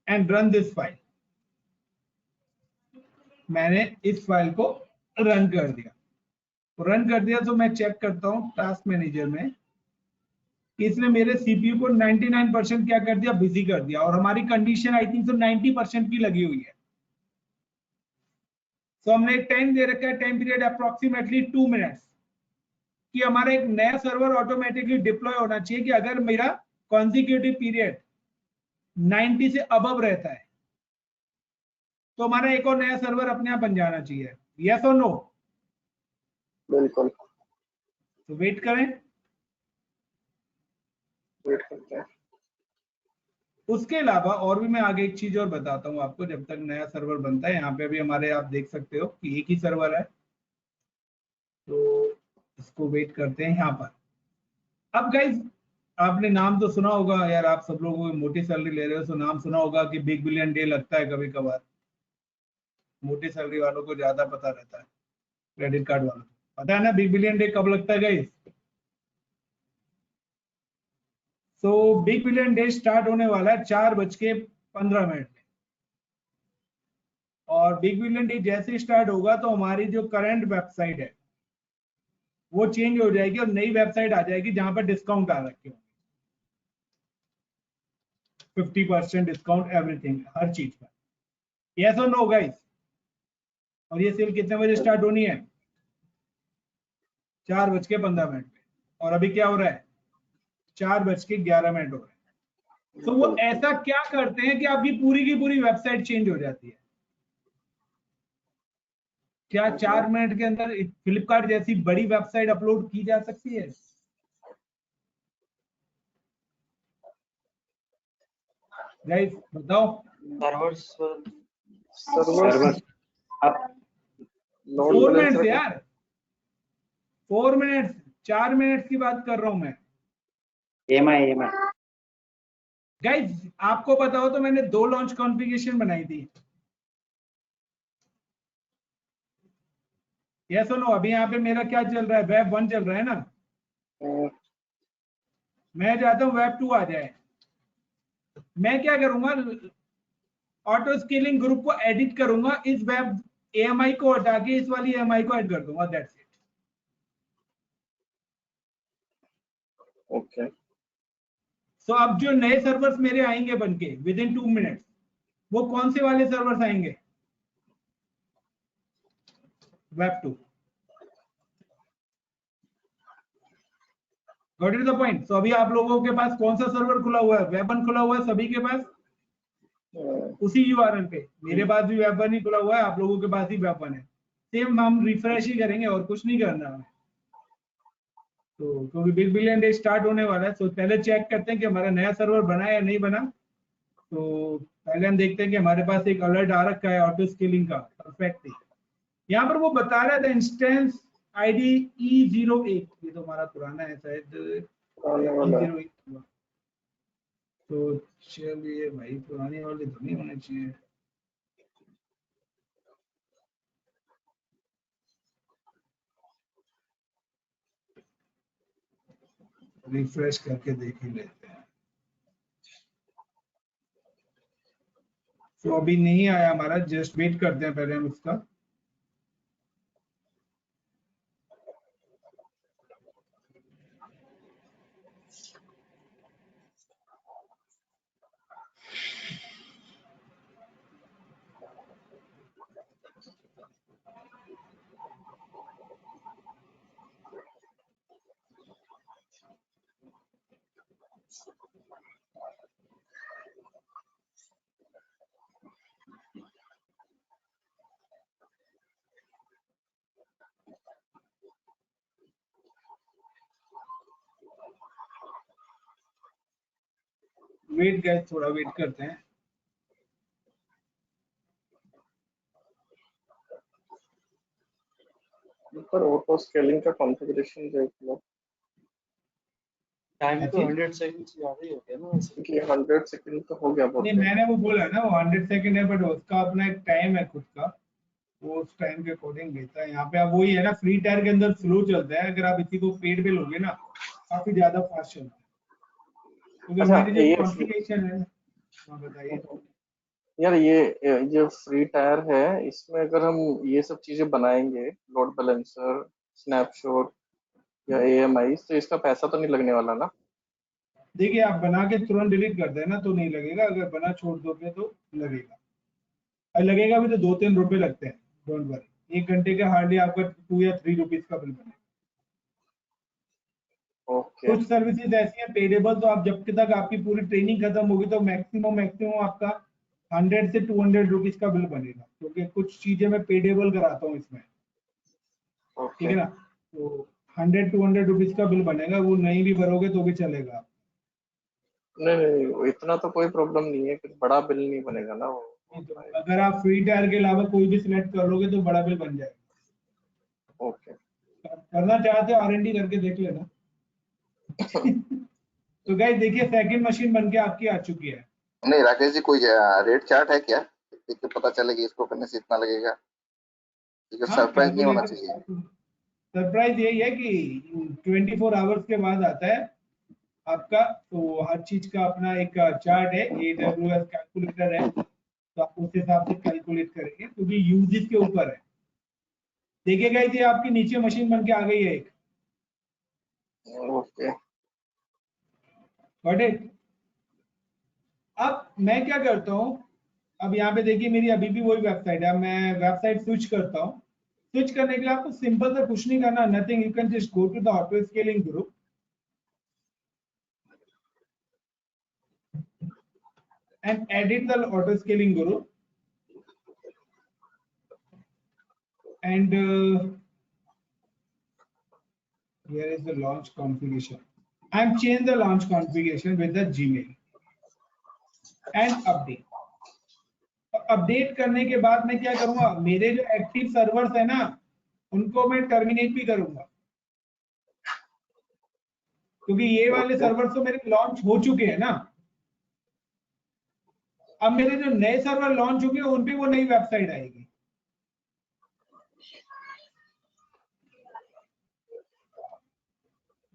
and run this file। मैंने इस फाइल को रन कर दिया। तो मैं चेक करता हूँ टास्क मैनेजर में, इसने मेरे सीपीयू को 99% क्या कर दिया, बिजी कर दिया। और हमारी कंडीशन आई थिंक तो 90% की लगी हुई है। तो हमने एक टाइम दे रखा है, टाइम पीरियड अप्रोक्सीमेटली 2 मिनट्स, कि हमारा एक नया सर्वर ऑटोमेटिकली डिप्लॉय होना चाहिए कि अगर मेरा कॉन्जिक्यूटिव पीरियड 90 से अबव रहता है तो हमारा एक और नया सर्वर अपने आप बन जाना चाहिए। यस और नो? बिल्कुल, तो वेट करें। वेट करते हैं। उसके अलावा और भी मैं आगे एक चीज और बताता हूँ आपको, जब तक नया सर्वर बनता है। यहाँ पे भी हमारे आप देख सकते हो कि एक ही सर्वर है, तो इसको वेट करते हैं यहाँ पर। अब गाइज, आपने नाम तो सुना होगा यार, आप सब लोग मोटी सैलरी ले रहे हो तो नाम सुना होगा कि बिग बिलियन डे लगता है कभी कभार। मोटी सैलरी वालों को ज्यादा पता रहता है, क्रेडिट कार्ड वालों को पता है ना बिग बिलियन डे कब लगता है गाइज। तो बिग बिलियन डे स्टार्ट होने वाला है 4:15 में। और बिग बिलियन डे जैसे स्टार्ट होगा तो हमारी जो करंट वेबसाइट है वो चेंज हो जाएगी और नई वेबसाइट आ जाएगी जहां पर डिस्काउंट आ रखे होंगे, 50% डिस्काउंट एवरीथिंग, हर चीज पर। यस और नो गाइस? और ये सेल कितने बजे स्टार्ट होनी है? 4:15 पे। और अभी क्या हो रहा है? 4:11 हो रहा है। तो वो ऐसा क्या करते हैं कि आपकी पूरी की पूरी वेबसाइट चेंज हो जाती है। क्या 4 मिनट के अंदर फ्लिपकार्ट जैसी बड़ी वेबसाइट अपलोड की जा सकती है? गाइस बताओ। सर्वर्स सर्वर आप 4 मिनट्स यार, 4 मिनट्स, 4 मिनट्स की बात कर रहा हूं मैं। एमआई गाइस आपको पता हो तो मैंने 2 लॉन्च कॉन्फ़िगरेशन बनाई थी। ये सुनो, अभी यहाँ पे मेरा क्या चल रहा है, वेब 1 चल रहा है ना। मैं चाहता हूँ वेब 2 आ जाए। मैं क्या करूंगा, ऑटो स्केलिंग ग्रुप को एडिट करूंगा, इस वेब एएमआई को हटा के इस वाली एएमआई को ऐड कर दूंगा, दैट्स इट। ओके। सो अब जो नए सर्वर्स मेरे आएंगे बनके विद इन 2 मिनट्स, वो कौन से वाले सर्वर्स आएंगे? Web 2। Got it the point? So अभी आप लोगों के पास कौन सा सर्वर खुला हुआ है? वेब 1 खुला हुआ है सभी के पास उसी यूआरएल पे। मेरे पास भी वेब 1 ही खुला हुआ है, आप लोगों के पास ही वेब 1 है। सेम हम रिफ्रेश ही करेंगे और कुछ नहीं करना है। तो क्योंकि बिग बिलियन डे स्टार्ट होने वाला है, तो पहले चेक करते हैं कि हमारा नया सर्वर बना है या नहीं बना। तो पहले हम देखते हैं कि हमारे पास एक अलर्ट आ रखा है ऑटो स्केलिंग का, परफेक्ट। यहाँ पर वो बता रहा था इंस्टेंस आईडी E08, ये तो हमारा पुराना है शायद, E08। तो चलिए भाई, पुरानी वाली तो नहीं होनी चाहिए। रिफ्रेश करके देख ही लेते हैं। तो अभी नहीं आया हमारा, जस्ट वेट करते हैं पहले हम इसका। वेट गाइस, थोड़ा वेट करते हैं। पर ऑटो स्केलिंग का कॉन्फ़िगरेशन देख लो टाइम तो अच्छी? 100 सेकंड से ज्यादा ही हो गया ना वैसे। कि 100 सेकंड तो हो गया बहुत नहीं, मैंने वो बोला ना, वो 100 सेकंड है, बट उसका अपना एक टाइम है खुद का, वो उस टाइम के अकॉर्डिंग लेता है। यहाँ पे अब वही है ना, फ्री टायर के अंदर स्लो चलता है, अगर आप इसी को पेड पे लोगे ना काफी ज्यादा फास्ट चलता है। क्योंकि अच्छा मेरी जो ये कॉन्फ़िगरेशन है। हाँ बताइए। यार ये जो फ्री टायर है इसमें अगर हम ये सब चीजें बनाएंगे, लोड बैलेंसर, स्नैपशॉट या एएमआई, तो इसका पैसा तो नहीं लगने वाला ना? देखिए, आप बना के तुरंत डिलीट कर देना तो नहीं लगेगा, अगर बना छोड़ दोगे तो लगेगा। और लगेगा भी तो 2-3 रुपए लगते हैं, डोंट वरी। 1 घंटे का हार्डली आपका 2 या 3 रुपीज का बिल बनेगा। ओके। कुछ सर्विसेज ऐसी हैं पेडेबल, तो आप जब तक आपकी पूरी ट्रेनिंग खत्म होगी तो मैक्सिमम आपका 100 से 200 रुपीज का बिल बनेगा, क्योंकि कुछ चीजें मैं पेडेबल कराता हूँ इसमें, ठीक ओके। है ना। तो 100-200 रुपीज का बिल बनेगा, वो नहीं भी भरोगे तो भी चलेगा। नहीं नहीं, इतना तो कोई प्रॉब्लम नहीं है, कुछ बड़ा बिल नहीं बनेगा ना वो। तो अगर आप फ्री टायर के अलावा कोई भी सिलेक्ट कर लोगे तो बड़ा बिल बन जाएगा। ओके। करना चाहते हो R&D करके देख लेना। तो गाइस देखिए, सेकंड मशीन बन के आपकी आ चुकी है। नहीं राकेश जी, कोई रेट चार्ट है क्या? देख के पता चले कि इसको करने से इतना लगेगा, क्योंकि हाँ, सरप्राइज नहीं होना चाहिए। सरप्राइज यही है कि 24 आवर्स के बाद आता है आपका, तो हर चीज का अपना एक चार्ट है, AWS कैलकुलेटर है, तो आप उस हिसाब से कैलकुलेट करेंगे, क्योंकि यूजेस के ऊपर है। देखिए गाइस, ये आपकी नीचे मशीन बन के आ गई है एक। ओके। Got it? अब मैं क्या करता हूँ, अब यहाँ पे देखिए मेरी अभी भी वही वेबसाइट है, मैं वेबसाइट स्विच करता हूँ। स्विच करने के लिए आपको सिंपल सा कुछ नहीं करना, nothing, you can just go to the auto scaling group and edit the auto scaling group and here is the launch configuration. I'm changed the launch configuration with the Gmail and update. Update करने के बाद मैं क्या करूंगा, मेरे जो एक्टिव सर्वर्स है ना उनको मैं टर्मिनेट भी करूंगा, क्योंकि ये वाले सर्वर्स तो मेरे लॉन्च हो चुके हैं ना। अब मेरे जो नए सर्वर लॉन्च होंगे उन पे वो नई वेबसाइट आएगी।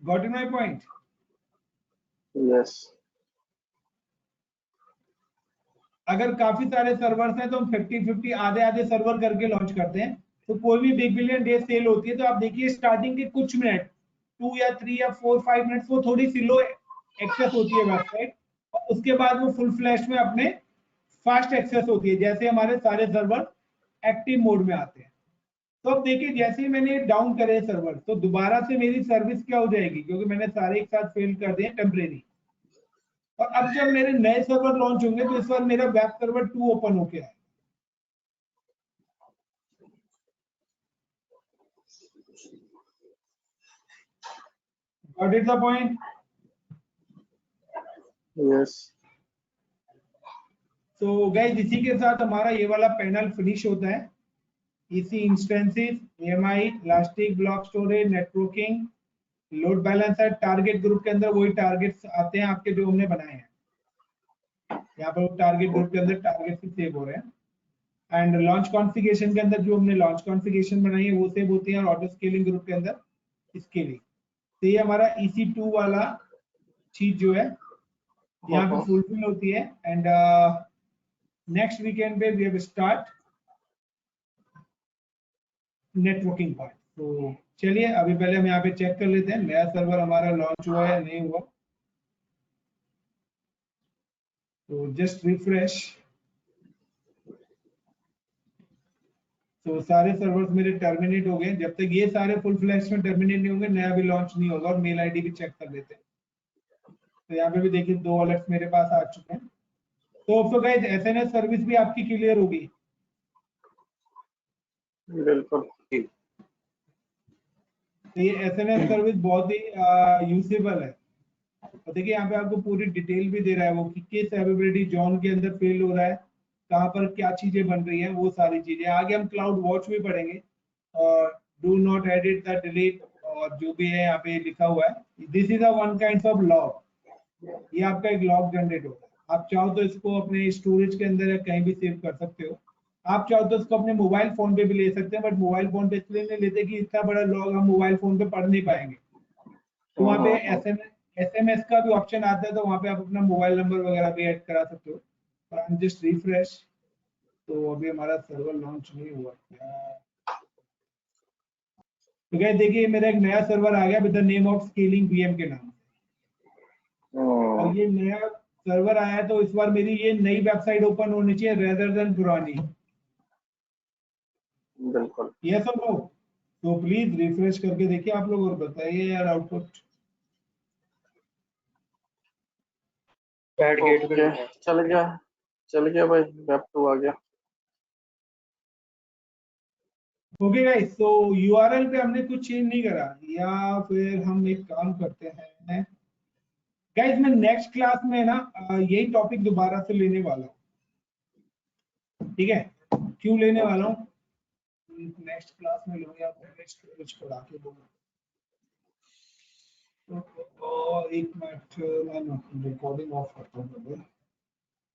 Got it my point? Yes. अगर काफी सारे सर्वर्स हैं तो हम 50-50 आधे सर्वर करके लॉन्च करते हैं। तो कोई भी बिग बिलियन डे सेल होती है तो आप देखिए स्टार्टिंग के कुछ मिनट 2 या 3 या 4-5 मिनट वो थोड़ी सी लो एक्सेस होती है वेबसाइट, और उसके बाद वो फुल फ्लैश में अपने फास्ट एक्सेस होती है, जैसे हमारे सारे सर्वर एक्टिव मोड में आते हैं। तो अब देखिए जैसे ही मैंने डाउन करे सर्वर तो दोबारा से मेरी सर्विस क्या हो जाएगी, क्योंकि मैंने सारे एक साथ फेल कर दिए टेम्परेरी। और अब जब मेरे नए सर्वर लॉन्च होंगे तो इस बार मेरा वेब सर्वर 2 ओपन होके आएगा। Got it the point? Yes. तो गाइस इसी के साथ हमारा ये वाला पैनल फिनिश होता है। इसी instances, AMI, elastic block storage, networking, load balancer, target group के अंदर वही टारगेट्स आते हैं आपके जो हमने बनाए हैं। यहाँ पर टारगेट ग्रुप के अंदर टारगेट सेव हो रहे हैं, एंड लॉन्च कॉन्फ़िगरेशन के अंदर जो हमने लॉन्च कॉन्फ़िगरेशन बनाई है वो सेव होती है, और ऑटो स्केलिंग ग्रुप के अंदर स्केलिंग। तो ये हमारा EC2 वाला चीज जो है यहाँ पे फुलफिल होती है। एंड नेक्स्ट वीकेंड पे we have start networking part. तो चलिए अभी पहले हम यहाँ पे चेक कर लेते हैं नया सर्वर हमारा लॉन्च हुआ है नहीं हुआ। तो जस्ट रिफ्रेश। तो सारे सर्वर्स मेरे टर्मिनेट हो गए। जब तक ये सारे फुल फ्लैश में टर्मिनेट नहीं होंगे नया भी लॉन्च नहीं होगा। और मेल आईडी भी चेक कर लेते हैं। तो यहाँ पे भी देखिए 2 अलर्ट्स मेरे पास आ चुके हैं। तो गाइस SNS सर्विस भी आपकी क्लियर होगी। बिल्कुल। तो ये SNS सर्विस बहुत ही यूजेबल है। और देखिए यहाँ पे आपको पूरी डिटेल भी दे रहा है वो कि किस एवेबिलिटी जोन के अंदर फेल हो रहा है, कहाँ पर क्या चीजें बन रही हैं, वो सारी चीजें। आगे हम क्लाउड वॉच भी पढ़ेंगे, और do not edit the delete, और जो भी है यहाँ पे लिखा हुआ है this is a one kind of log. ये आपका एक लॉग जनरेट होगा। आप चाहो तो इसको अपने स्टोरेज के अंदर या कहीं भी सेव कर सकते हो। आप चाहो तो इसको अपने मोबाइल फोन पे भी ले सकते हैं, बट मोबाइल फोन पे इसलिए नहीं लेते कि इतना बड़ा लॉग हम मोबाइल फोन पे पढ़ नहीं पाएंगे। तो वहाँ पे SMS का भी ऑप्शन आता है, तो वहाँ पे आप अपना मोबाइल नंबर वगैरह भी ऐड करा सकते हो। आई एम जस्ट रिफ्रेश। तो अभी हमारा सर्वर लॉन्च नहीं हुआ क्या? तो गाइस देखिए मेरा एक नया सर्वर आ गया with the name of scaling VM के नाम से। और ये नया सर्वर आया है तो इस बार मेरी ये नई वेबसाइट ओपन होनी चाहिए रेदर देन पुरानी। बिल्कुल। यस और नो? तो प्लीज रिफ्रेश करके देखिए आप लोग और बताइए यार आउटपुट। चल गया भाई, वेब 2 आ गया। ओके गाइस, तो URL पे हमने कुछ चेंज नहीं करा, या फिर हम एक काम करते हैं गाइस, मैं नेक्स्ट क्लास में ना यही टॉपिक दोबारा से लेने वाला हूँ। ठीक है, क्यों लेने वाला हूँ? नेक्स्ट क्लास में लूंगा, पहले स्टोरेज पढ़ा के दूंगा। तो एक मिनट मैं रिकॉर्डिंग ऑफ करता हूँ।